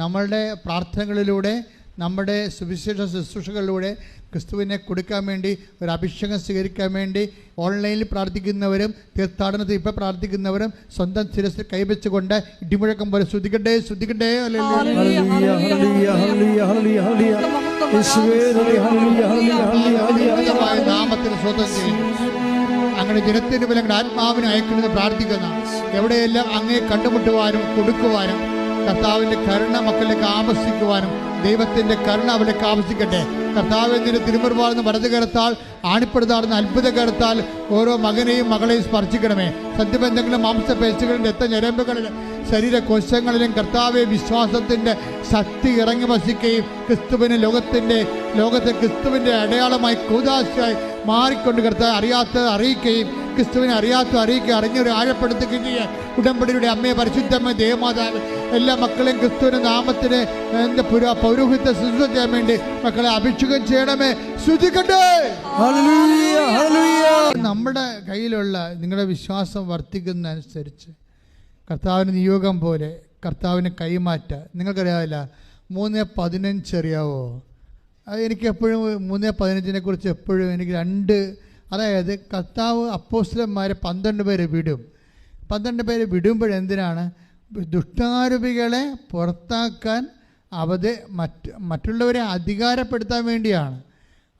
നമ്മളുടെ പ്രാർത്ഥനകളിലൂടെ, നമ്മുടെ സുവിശേഷ ശുശ്രൂഷകളിലൂടെ ക്രിസ്തുവിനെ കൊടുക്കാൻ വേണ്ടി, ഒരു അഭിഷേകം സ്വീകരിക്കാൻ വേണ്ടി ഓൺലൈനിൽ പ്രാർത്ഥിക്കുന്നവരും തീർത്ഥാടനത്തിൽ ഇപ്പോൾ പ്രാർത്ഥിക്കുന്നവരും സ്വന്തം ശിരസിൽ കൈവച്ചുകൊണ്ട് ഇടിമുഴക്കം പോലെ ശ്രുതിക്കട്ടെ, ശ്രുതിക്കട്ടെ. നാമത്തിന് സ്വന്തം ചെയ്യുന്നു. അങ്ങനെ ജനത്തിന് പോലെ അങ്ങനെ ആത്മാവിനെ അയക്കുന്നത് പ്രാർത്ഥിക്കുന്ന എവിടെയെല്ലാം അങ്ങേ കണ്ടുമുട്ടുവാനും കൊടുക്കുവാനും കർത്താവിൻ്റെ കരുണ മക്കളിലേക്ക് ആവസിക്കുവാനും ദൈവത്തിൻ്റെ കരുണ അവരിലേക്ക് ആവസിക്കട്ടെ. കർത്താവ് നിന്റെ തിരുമുറുപാടുന്ന വലത് കരത്താൽ ആണിപ്പെടുത്താടുന്ന അത്ഭുത കരത്താൽ ഓരോ മകനെയും മകളെയും സ്പർശിക്കണമേ. സത്യബന്ധങ്ങളും മാംസപേശികളിലും രക്തഞരമ്പുകളിലും ശരീരകോശങ്ങളിലും കർത്താവെ വിശ്വാസത്തിൻ്റെ ശക്തി ഇറങ്ങി വസിക്കുകയും ലോകത്തെ ക്രിസ്തുവിൻ്റെ അടയാളമായി കൂദാശയായി മാറിക്കൊണ്ട് കർത്താവ് അറിയാത്തത് അറിയിക്കുകയും ക്രിസ്തുവിനെ അറിയിക്കുക അറിഞ്ഞൊരു ആഴപ്പെടുത്തുകയും ചെയ്യാൻ ഉടമ്പടിയുടെ അമ്മയെ പരിശുദ്ധമ്മ ദേവമാതാവ് എല്ലാ മക്കളെയും ക്രിസ്തുവിന്റെ നാമത്തിന് എൻ്റെ പൗരോഹിത്യ ശുശ്രൂഷ ചെയ്യാൻ വേണ്ടി മക്കളെ അഭിഷേകം ചെയ്യണമേ. ശ്രുതിക്കട്ടെ. നമ്മുടെ കയ്യിലുള്ള നിങ്ങളുടെ വിശ്വാസം വർദ്ധിക്കുന്നതനുസരിച്ച് കർത്താവിന് നിയോഗം പോലെ കർത്താവിന് കൈമാറ്റ. നിങ്ങൾക്കറിയാവില്ല 3:15 അറിയാവോ? അത് എനിക്ക് എപ്പോഴും 3:15 കുറിച്ച് എപ്പോഴും എനിക്ക് അതായത് കർത്താവ് അപ്പോസ്തലന്മാരെ 12 പേരെ വിടും. 12 പേരെ വിടുമ്പോഴെന്തിനാണ്? ദുഷ്ടാരൂപികളെ പുറത്താക്കാൻ, മറ്റുള്ളവരെ അധികാരപ്പെടുത്താൻ വേണ്ടിയാണ്.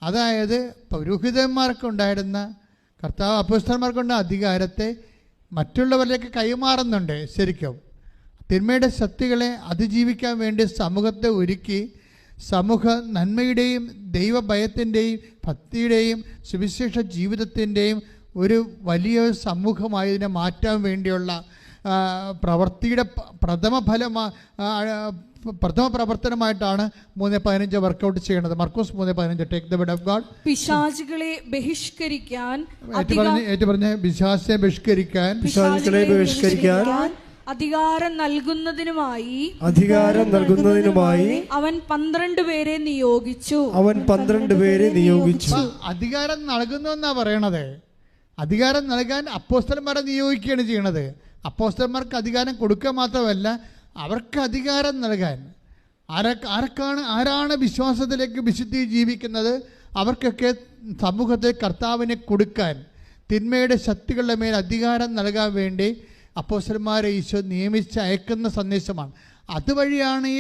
അതായത് പൗരോഹിതന്മാർക്കുണ്ടായിരുന്ന കർത്താവ് അപ്പോസ്തലന്മാർക്കുണ്ട അധികാരത്തെ മറ്റുള്ളവരിലേക്ക് കൈമാറുന്നുണ്ട്. ശരിക്കും തിന്മയുടെ ശക്തികളെ അതിജീവിക്കാൻ വേണ്ടി സമൂഹത്തെ ഒരുക്കി സമൂഹ നന്മയുടെയും ദൈവഭയത്തിൻ്റെയും ഭക്തിയുടെയും സുവിശേഷ ജീവിതത്തിൻ്റെയും ഒരു വലിയ സമൂഹമായതിനെ മാറ്റാൻ വേണ്ടിയുള്ള പ്രവൃത്തിയുടെ പ്രഥമ പ്രവർത്തനമായിട്ടാണ് 3:15 വർക്കൗട്ട് ചെയ്യണത്. Markose 3:15 take the word of God. പിശാചുകളെ ബഹിഷ്കരിക്കാൻ പിശാചിനെ ബഹിഷ്കരിക്കാൻ അധികാരം നൽകുന്നതിനുമായി അവൻ 12 പേരെ നിയോഗിച്ചു. അധികാരം നൽകുന്നു എന്നാ പറയണത്. അധികാരം നൽകാൻ അപ്പോസ്തലന്മാരെ നിയോഗിക്കുകയാണ് ചെയ്യണത്. അപ്പോസ്തലന്മാർക്ക് അധികാരം കൊടുക്കുക മാത്രമല്ല, അവർക്ക് അധികാരം നൽകാൻ. ആരാണ് വിശ്വാസത്തിലേക്ക് വിശുദ്ധി ജീവിക്കുന്നത് അവർക്കൊക്കെ സമൂഹത്തിൽ കർത്താവിനെ കൊടുക്കാൻ, തിന്മയുടെ ശക്തികളുടെ മേൽ അധികാരം നൽകാൻ വേണ്ടി അപ്പോസ്തലന്മാരെ ഈശോ നിയമിച്ച് അയക്കുന്ന സന്ദേശമാണ്. അതുവഴിയാണ് ഈ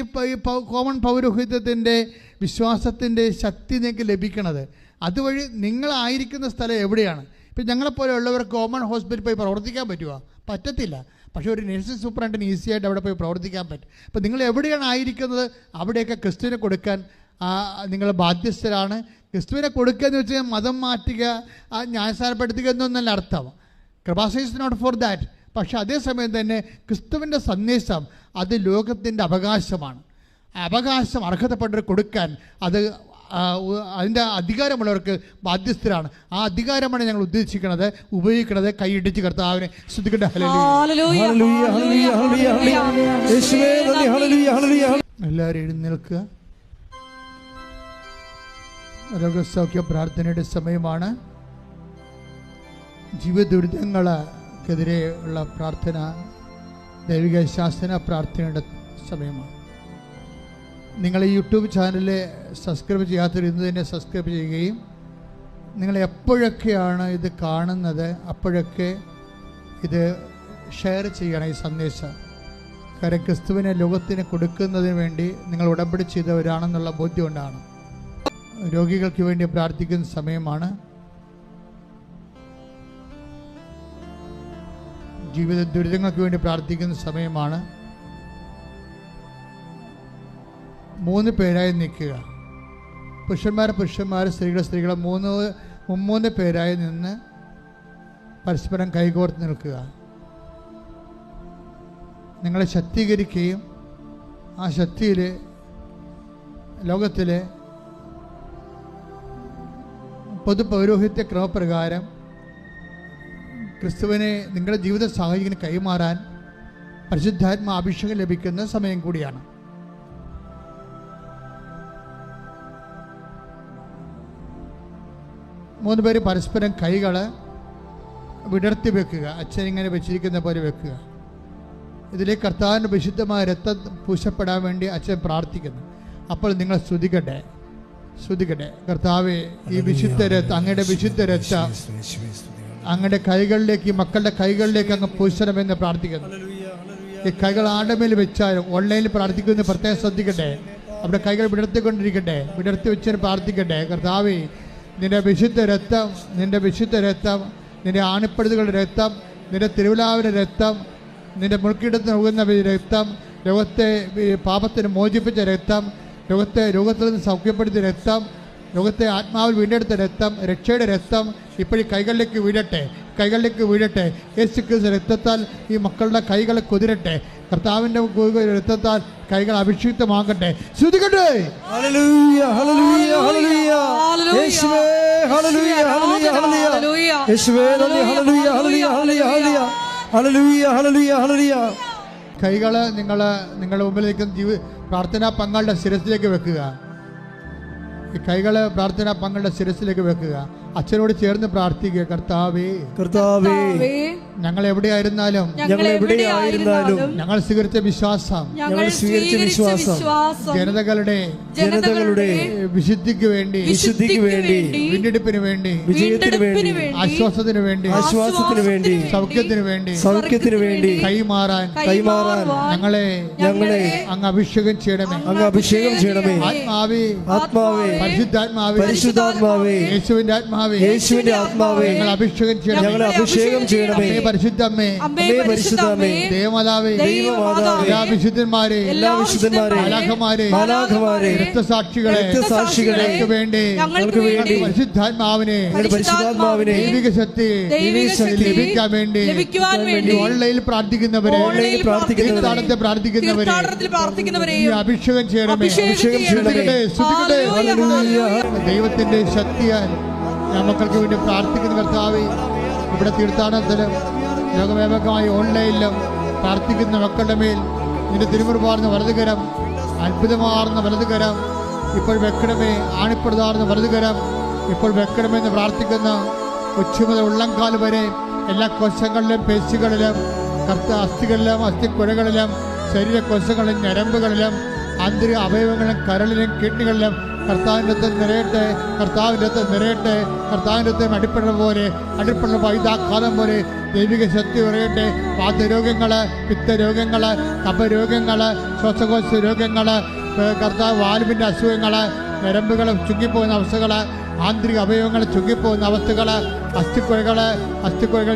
കോമൺ പൗരോഹിത്യത്തിൻ്റെ വിശ്വാസത്തിൻ്റെ ശക്തി നിങ്ങൾക്ക് ലഭിക്കുന്നത്. അതുവഴി നിങ്ങളായിരിക്കുന്ന സ്ഥലം എവിടെയാണ്? ഇപ്പം ഞങ്ങളെപ്പോലെയുള്ളവർ കോമൺ ഹോസ്പിറ്റലിൽ പോയി പ്രവർത്തിക്കാൻ പറ്റുമോ? പറ്റത്തില്ല. പക്ഷേ ഒരു നഴ്സിംഗ് സൂപ്രണ്ടിന് ഈസിയായിട്ട് അവിടെ പോയി പ്രവർത്തിക്കാൻ പറ്റും. അപ്പം നിങ്ങൾ എവിടെയാണ് ആയിരിക്കുന്നത് അവിടെയൊക്കെ ക്രിസ്തുവിനെ കൊടുക്കാൻ നിങ്ങൾ ബാധ്യസ്ഥരാണ്. ക്രിസ്തുവിനെ കൊടുക്കുക എന്ന് വെച്ചാൽ മതം മാറ്റുക, ന്യായസ്ഥാനപ്പെടുത്തുക എന്നൊന്നല്ല അർത്ഥം. കൃപാസന ഈസ് നോട്ട് ഫോർ ദാറ്റ്. പക്ഷെ അതേസമയം തന്നെ ക്രിസ്തുവിൻ്റെ സന്ദേശം അത് ലോകത്തിൻ്റെ അവകാശമാണ്. അവകാശം അർഹതപ്പെട്ടവർ കൊടുക്കാൻ അതിൻ്റെ അധികാരമുള്ളവർക്ക് ബാധ്യസ്ഥരാണ്. ആ അധികാരമാണ് ഞങ്ങൾ ഉദ്ദേശിക്കുന്നത്, ഉപയോഗിക്കുന്നത്. കൈയിടിച്ച് കർത്താവിനെ സ്തുതിക്കട്ടെ. എല്ലാവരും എഴുന്നേൽക്കുക. രോഗസൗഖ്യ പ്രാർത്ഥനയുടെ സമയമാണ്. ജീവിത ദുരിതങ്ങൾക്കെതിരെ ഉള്ള പ്രാർത്ഥന, ദൈവിക ശാസന പ്രാർത്ഥനയുടെ സമയമാണ്. നിങ്ങൾ ഈ യൂട്യൂബ് ചാനൽ സബ്സ്ക്രൈബ് ചെയ്യാത്തവർ ഇന്ന് തന്നെ സബ്സ്ക്രൈബ് ചെയ്യുകയും നിങ്ങൾ എപ്പോഴൊക്കെയാണ് ഇത് കാണുന്നത് അപ്പോഴൊക്കെ ഇത് ഷെയർ ചെയ്യണം ഈ സന്ദേശം. കാരണം ക്രിസ്തുവിനെ ലോകത്തിന് കൊടുക്കുന്നതിന് വേണ്ടി നിങ്ങൾ ഉടമ്പടി ചെയ്തവരാണെന്നുള്ള ബോധ്യം കൊണ്ടാണ്. രോഗികൾക്ക് വേണ്ടി പ്രാർത്ഥിക്കുന്ന സമയമാണ്. ജീവിത ദുരിതങ്ങൾക്ക് വേണ്ടി പ്രാർത്ഥിക്കുന്ന സമയമാണ്. 3 പേരായി നിൽക്കുക. പുരുഷന്മാർ സ്ത്രീകൾ 3 പേരായി നിന്ന് പരസ്പരം കൈകോർത്ത് നിൽക്കുക. നിങ്ങളെ ശക്തീകരിക്കുകയും ആ ശക്തിയിൽ ലോകത്തിലെ പൊതു പൗരോഹിത്യ ക്രമപ്രകാരം ക്രിസ്തുവിനെ നിങ്ങളുടെ ജീവിത സാഹചര്യം കൈമാറാൻ പരിശുദ്ധാത്മ അഭിഷേകം ലഭിക്കുന്ന സമയം കൂടിയാണ്. 3 പേര് പരസ്പരം കൈകൾ വിടർത്തി വെക്കുക. അച്ഛൻ ഇങ്ങനെ വെച്ചിരിക്കുന്ന പോലെ വെക്കുക. ഇതിലേക്ക് കർത്താവിൻ്റെ വിശുദ്ധമായ രക്തം പൂശപ്പെടാൻ വേണ്ടി അച്ഛൻ പ്രാർത്ഥിക്കുന്നു. അപ്പോൾ നിങ്ങൾ സ്തുതിക്കട്ടെ. കർത്താവേ, ഈ വിശുദ്ധ രക്തം, അങ്ങയുടെ വിശുദ്ധ രക്തം അങ്ങയുടെ കൈകളിലേക്ക്, ഈ മക്കളുടെ കൈകളിലേക്ക് അങ്ങ് പൂശണമെന്ന് പ്രാർത്ഥിക്കുന്നു. ഈ കൈകൾ ആരുടെ വെച്ചാലും ഓൺലൈനിൽ പ്രാർത്ഥിക്കുന്നത് പ്രത്യേകം ശ്രദ്ധിക്കട്ടെ. അവിടെ കൈകൾ വിടർത്തിക്കൊണ്ടിരിക്കട്ടെ, വിടർത്തി വെച്ചതിന് പ്രാർത്ഥിക്കട്ടെ. കർത്താവേ, നിന്റെ വിശുദ്ധ രക്തം, നിന്റെ ആണിപ്പഴുതുകളുടെ രക്തം, നിന്റെ തിരുവിലാവിൻ്റെ രക്തം, നിന്റെ മുൾക്കിടത്തിന് ഒഴുകുന്ന രക്തം, ലോകത്തെ പാപത്തിന് മോചിപ്പിച്ച രക്തം, രോഗത്തിൽ നിന്ന് സൗഖ്യപ്പെടുത്തിയ രക്തം, ലോകത്തെ ആത്മാവിൽ വീണ്ടെടുത്ത രക്തം, രക്ഷയുടെ രക്തം ഇപ്പോഴും കൈകളിലേക്ക് വീഴട്ടെ. യേശു ക്രിസ്തു രക്തത്താൽ ഈ മക്കളുടെ കൈകളെ കുതിരട്ടെ. കർത്താവിൻ്റെ രക്തത്താൽ കൈകൾ അഭിഷിക്തമാകട്ടെ. ശ്രുതികട്ടെ. ഹല്ലേലൂയ, ഹല്ലേലൂയ, ഹല്ലേലൂയ. യേശുവേ, ഹല്ലേലൂയ, ഹല്ലേലൂയ, ഹല്ലേലൂയ. യേശുവേ, ഹല്ലേലൂയ, ഹല്ലേലൂയ, ഹല്ലേലൂയ. ഹല്ലേലൂയ, ഹല്ലേലൂയ, ഹല്ലേലൂയ. കൈകൾ നിങ്ങളുടെ മുമ്പിൽ നിൽക്കുന്ന പ്രാർത്ഥനാ പങ്കാളിയുടെ ശിരസിലേക്ക് വെക്കുക. ഈ കൈകൾ പ്രാർത്ഥനാ പങ്കാളിയുടെ ശിരസിലേക്ക് വെക്കുക. അച്ഛനോട് ചേർന്ന് പ്രാർത്ഥിക്കുക. കർത്താവേ, ഞങ്ങൾ എവിടെയായിരുന്നാലും ഞങ്ങൾ സ്വീകരിച്ച വിശ്വാസം ജനതകളുടെ വിശുദ്ധിക്ക് വേണ്ടി, വീണ്ടെടുപ്പിന് വേണ്ടി, ആശ്വാസത്തിന് വേണ്ടി, സൗഖ്യത്തിന് വേണ്ടി കൈമാറാൻ ഞങ്ങളെ അങ്ങ് അഭിഷേകം ചെയ്യണമേ. ആത്മാവേ, പരിശുദ്ധാത്മാവേ, യേശുവിന്റെ ആത്മാവേ, ഞങ്ങൾ അഭിഷേകം ചെയ്യണമേ. പരിശുദ്ധമ്മേ, ദേവമാതാവേ, എല്ലാ വിശുദ്ധന്മാരെ, മാലാഖമാരെ, രക്തസാക്ഷികളെ വേണ്ടി പരിശുദ്ധാത്മാവിനെ ദൈവിക ശക്തി ലഭിക്കാൻ വേണ്ടി ഓൺലൈനിൽ പ്രാർത്ഥിക്കുന്നവരെ, പ്രാർത്ഥിക്കുന്നവരെ അഭിഷേകം ചെയ്യണമേ. ദൈവത്തിന്റെ ശക്തിയാൽ ഞാൻ മക്കൾക്ക് വേണ്ടി പ്രാർത്ഥിക്കുന്ന കർത്താവേ, ഇവിടെ തീർത്ഥാടനത്തിലും ലോകവ്യാപകമായി ഓൺലൈനിലും പ്രാർത്ഥിക്കുന്ന മക്കളുടെ മേൽ നിന്റെ തിരുമുറുപാർന്ന വലതുകരം, അത്ഭുതമാർന്ന വലതുകരം ഇപ്പോൾ വെക്കണമേ. ആണിപ്പെടുതാർന്ന വലതുകരം ഇപ്പോൾ വെക്കണമെന്ന് പ്രാർത്ഥിക്കുന്ന ഉച്ചമുതൽ ഉള്ളംകാൽ വരെ എല്ലാ കോശങ്ങളിലും, പേശികളിലും, അസ്ഥികളിലും, അസ്ഥിക്കുഴകളിലും, ശരീരകോശങ്ങളിലും, ഞരമ്പുകളിലും, ആന്തരിക അവയവങ്ങളിലും, കരളിലും, കിഡ്നികളിലും കർത്താവിൻ്റെ നിറയട്ടെ. കർത്താവിൻ്റെ അടിപ്പെടുന്ന വൈദാഘാതം പോലെ ദൈവിക ശക്തി ഉറയട്ടെ. വാതരോഗങ്ങൾ, പിത്തരോഗങ്ങൾ, കഫരോഗങ്ങൾ, ശ്വാസകോശ രോഗങ്ങൾ, കർത്താവ് വാൽവിൻ്റെ അസുഖങ്ങൾ, ഞരമ്പുകൾ ചുങ്ങിപ്പോകുന്ന അവസ്ഥകൾ, ആന്തരിക അവയവങ്ങൾ ചുങ്ങിപ്പോകുന്ന അവസ്ഥകൾ, അസ്ഥിക്കുഴകൾ,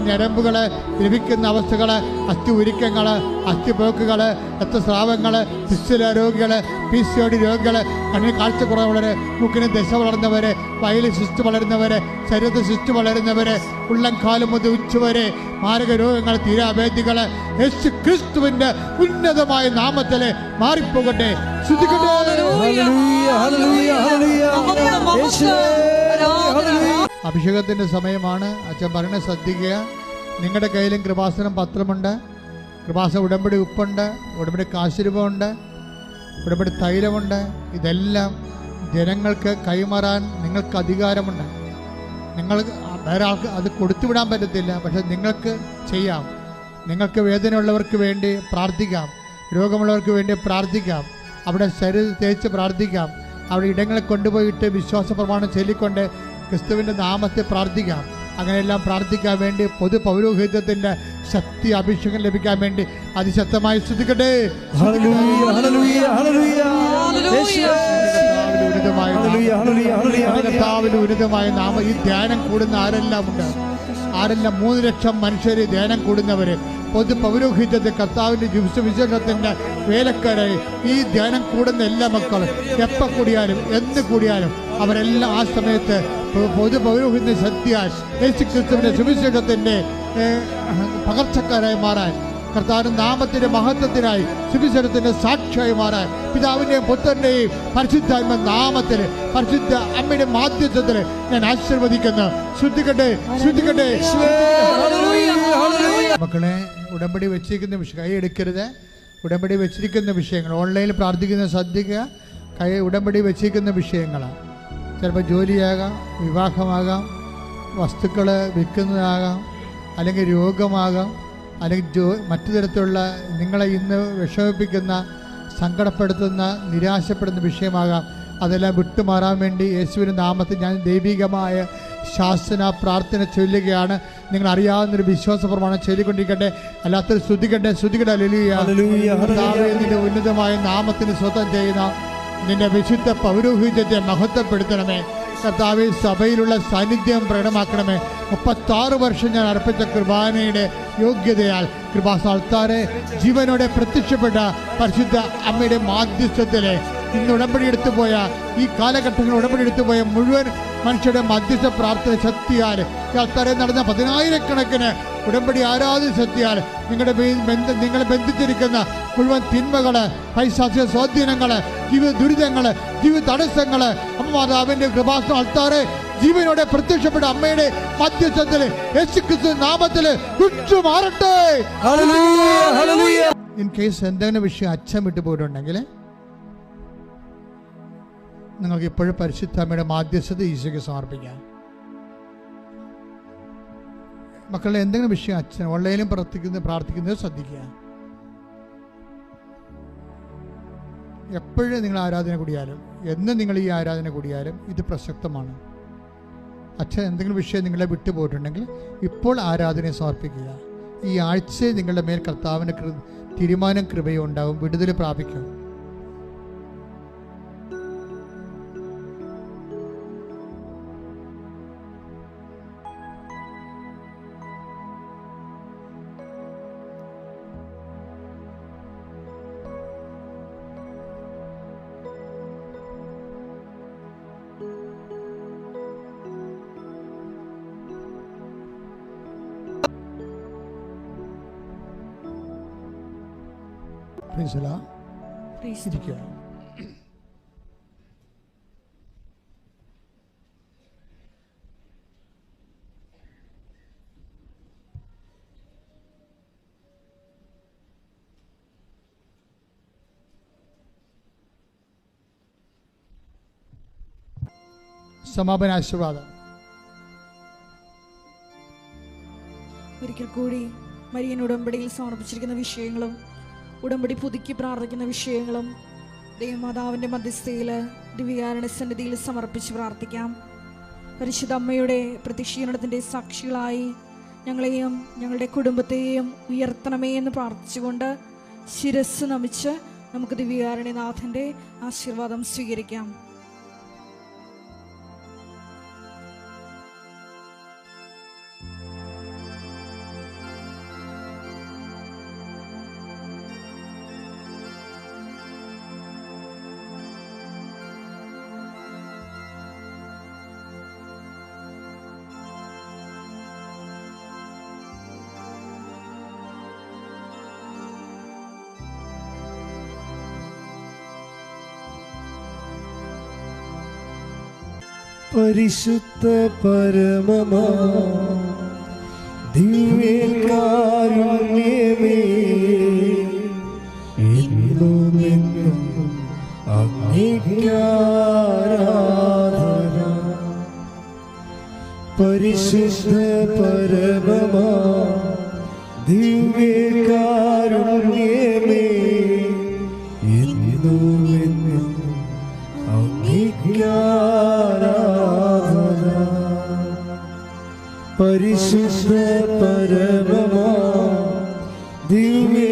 ഞരമ്പുകൾ ലഭിക്കുന്ന അവസ്ഥകൾ, അസ്ഥി ഉരുക്കങ്ങൾ, അസ്ഥിപോക്കുകൾ, രക്തസ്രാവങ്ങൾ, ഫിസ്റ്റുല രോഗികൾ, PCOD രോഗികൾ, കണ്ണിന് കാഴ്ചക്കുറവുള്ളവർ, മൂക്കിന് ദശ വളർന്നവർ, വയലിൽ സിസ്റ്റ് വളരുന്നവർ, ശരീരത്തിൽ സിസ്റ്റ് വളരുന്നവർ, ഉള്ളംകാലം മുതൽ ഉച്ചവരെ മാരക രോഗങ്ങൾ, തീരാവേദികൾ യേശു ക്രിസ്തുവിന്റെ ഉന്നതമായ നാമത്തിൽ മാറിപ്പോകട്ടെ. അഭിഷേകത്തിന്റെ സമയമാണ്. അച്ഛൻ പറയണ ശ്രദ്ധിക്കുക. നിങ്ങളുടെ കയ്യിലും കൃപാസനം പത്രമുണ്ട്, കൃപാസന ഉടമ്പടി ഉപ്പുണ്ട്, ഉടമ്പടി കാശുരൂപമുണ്ട്, ഉടമ്പടി തൈലമുണ്ട്. ഇതെല്ലാം ജനങ്ങൾക്ക് കൈമാറാൻ നിങ്ങൾക്ക് അധികാരമുണ്ട്. നിങ്ങൾ വേറെ ആൾക്ക് അത് കൊടുത്തുവിടാൻ പറ്റത്തില്ല, പക്ഷെ നിങ്ങൾക്ക് ചെയ്യാം. നിങ്ങൾക്ക് വേദനയുള്ളവർക്ക് വേണ്ടി പ്രാർത്ഥിക്കാം, രോഗമുള്ളവർക്ക് വേണ്ടി പ്രാർത്ഥിക്കാം, അവിടെ ശരീരം തേച്ച് പ്രാർത്ഥിക്കാം, അവിടെ ഇടങ്ങളിൽ കൊണ്ടുപോയിട്ട് വിശ്വാസ പ്രമാണം ചൊല്ലിക്കൊണ്ട് ക്രിസ്തുവിൻ്റെ നാമത്തെ പ്രാർത്ഥിക്കാം. അങ്ങനെയെല്ലാം പ്രാർത്ഥിക്കാൻ വേണ്ടി പൊതു പൗരോഹിത്യത്തിൻ്റെ ശക്തി, അഭിഷേകം ലഭിക്കാൻ വേണ്ടി അതിശക്തമായി സ്തുതിക്കട്ടെ. ഉന്നതമായ നാമം. ഈ ധ്യാനം കൂടുന്ന ആരെല്ലാം 3 ലക്ഷം മനുഷ്യർ ധ്യാനം കൂടുന്നവര്, പൊതു പൗരോഹിത്യത്തെ കർത്താവിന്റെ വിശേഷത്തിന്റെ വേലക്കാരായി ഈ ധ്യാനം കൂടുന്ന എല്ലാ മക്കളും എപ്പോൾ കൂടിയാലും എന്ന് കൂടിയാലും അവരെല്ലാം ആ സമയത്ത് പൊതു പൗരോഹിത്യ ശക്തിയാൽ യേശു ക്രിസ്തുവിന്റെ സുവിശേഷത്തിന്റെ പകർച്ചക്കാരായി മാറാൻ, കർത്താവിന്റെ നാമത്തിന്റെ മഹത്വത്തിനായി സുവിശേഷത്തിന്റെ സാക്ഷിയായി മാറാൻ പിതാവിന്റെയും പുത്രന്റെയും പരിശുദ്ധാത്മ നാമത്തിൽ, പരിശുദ്ധ അമ്മയുടെ മാധ്യത്തിൽ ഞാൻ ആശീർവദിക്കുന്നു. ശ്രദ്ധിക്കട്ടെ. മക്കളെ, ഉടമ്പടി വെച്ചിരിക്കുന്ന വിഷയം കൈ എടുക്കരുത്. ഉടമ്പടി വെച്ചിരിക്കുന്ന വിഷയങ്ങൾ ഓൺലൈനിൽ പ്രാർത്ഥിക്കുന്ന ശ്രദ്ധിക്കുക. ഉടമ്പടി വെച്ചിരിക്കുന്ന വിഷയങ്ങളാണ്. ചിലപ്പോൾ ജോലിയാകാം, വിവാഹമാകാം, വസ്തുക്കൾ വിൽക്കുന്നതാകാം, അല്ലെങ്കിൽ രോഗമാകാം, അല്ലെങ്കിൽ മറ്റു തരത്തിലുള്ള നിങ്ങളെ ഇന്ന് വിഷമിപ്പിക്കുന്ന, സങ്കടപ്പെടുത്തുന്ന, നിരാശപ്പെടുന്ന വിഷയമാകാം. അതെല്ലാം വിട്ടുമാറാൻ വേണ്ടി യേശുവിൻ്റെ നാമത്തിൽ ഞാൻ ദൈവികമായ ശാസന പ്രാർത്ഥന ചൊല്ലുകയാണ്. നിങ്ങൾ അറിയാവുന്നൊരു വിശ്വാസ പ്രമാണം ചൊല്ലിക്കൊണ്ടിരിക്കട്ടെ. അല്ലാത്തൊരു ശ്രുതിക്കട്ടെ. നിന്റെ ഉന്നതമായ നാമത്തിന് സ്വന്തം ചെയ്യുന്ന നിന്റെ വിശുദ്ധ പൗരോഹിത്യത്തെ മഹത്വപ്പെടുത്തണമേ കർത്താവേ. സഭയിലുള്ള സാന്നിധ്യം പ്രകടമാക്കണമേ. 36 വർഷം ഞാൻ അർപ്പിച്ച കുർബാനയുടെ യോഗ്യതയാൽ കൃപാസ്ഥാനത്താരെ ജീവനോടെ പ്രത്യക്ഷപ്പെട്ട പരിശുദ്ധ അമ്മയുടെ മാധ്യസ്ഥത്തിലെ ഇന്ന് ഉടമ്പടി എടുത്തു പോയ, ഈ കാലഘട്ടങ്ങളിൽ ഉടമ്പടി എടുത്തു പോയ മുഴുവൻ മനുഷ്യരുടെ മധ്യസ്ഥ പ്രാർത്ഥന ശക്തിയാൽ, ആൾക്കാരെ നടന്ന 10,000-കണക്കിന് ഉടമ്പടി ആരാധന ശക്തിയാൽ നിങ്ങളെ ബന്ധിച്ചിരിക്കുന്ന മുഴുവൻ തിന്മകള്, പൈശാചിക സ്വാധീനങ്ങള്, ജീവിത ദുരിതങ്ങള്, ജീവിത തടസ്സങ്ങള്, അമ്മ മാതാവിന്റെ കൃപാസന ആൾക്കാരെ ജീവനോടെ പ്രത്യക്ഷപ്പെട്ട അമ്മയുടെ മധ്യസ്ഥത്തില് യേശുക്രിസ്തു നാമത്തില് വിട്ടുമാറട്ടെ. ഇൻ കേസ് എന്തെങ്കിലും വിഷയം അച്ഛൻ വിട്ടു പോയിട്ടുണ്ടെങ്കിൽ നിങ്ങൾക്ക് ഇപ്പോഴും പരിശുദ്ധ അമ്മയുടെ മാധ്യസ്ഥത ഈശോയ്ക്ക് സമർപ്പിക്കാം. മക്കളുടെ എന്തെങ്കിലും വിഷയം അച്ഛൻ ഓൺലൈനിലും പ്രാർത്ഥിക്കുന്നത് ശ്രദ്ധിക്കുക. എപ്പോഴും നിങ്ങൾ ആരാധന കൂടിയാലും, എന്ന് നിങ്ങൾ ഈ ആരാധന കൂടിയാലും ഇത് പ്രസക്തമാണ്. അച്ഛൻ എന്തെങ്കിലും വിഷയം നിങ്ങളെ വിട്ടുപോയിട്ടുണ്ടെങ്കിൽ ഇപ്പോൾ ആരാധനയെ സമർപ്പിക്കുക. ഈ ആഴ്ച നിങ്ങളുടെ മേൽ കർത്താവിൻ്റെ തീരുമാനം കൃപയും ഉണ്ടാവും, വിടുതൽ പ്രാപിക്കും. ഇരിക്കുക. സമാപന ആശീർവാദം. ഒരിക്കൽ കൂടി മരിയൻ ഉടമ്പടിയിൽ സമർപ്പിച്ചിരിക്കുന്ന വിഷയങ്ങളും ഉടമ്പടി പുതുക്കി പ്രാർത്ഥിക്കുന്ന വിഷയങ്ങളും ദൈവമാതാവിൻ്റെ മധ്യസ്ഥയിൽ ദിവ്യകാരുണ്യ സന്നിധിയിൽ സമർപ്പിച്ച് പ്രാർത്ഥിക്കാം. പരിശുദ്ധ അമ്മയുടെ പ്രത്യക്ഷീകരണത്തിൻ്റെ സാക്ഷികളായി ഞങ്ങളെയും ഞങ്ങളുടെ കുടുംബത്തെയും ഉയർത്തണമേ എന്ന് പ്രാർത്ഥിച്ചുകൊണ്ട് ശിരസ് നമിച്ച് നമുക്ക് ദിവ്യകാരുണ്യനാഥൻ്റെ ആശീർവാദം സ്വീകരിക്കാം. പരിശുദ്ധ പരമമാ ദിവ്യകാരുണ്യമേ, ഇന്നും എന്നും അങ്ങേക്കാരാധന. പരിശുദ്ധ പരമമാ ദിവ്യകാരുണ്യമേ, ഇന്നും എന്നും അങ്ങേക്കാരാധന. പരിശുദ്ധ പരമമാ ദിവ്യ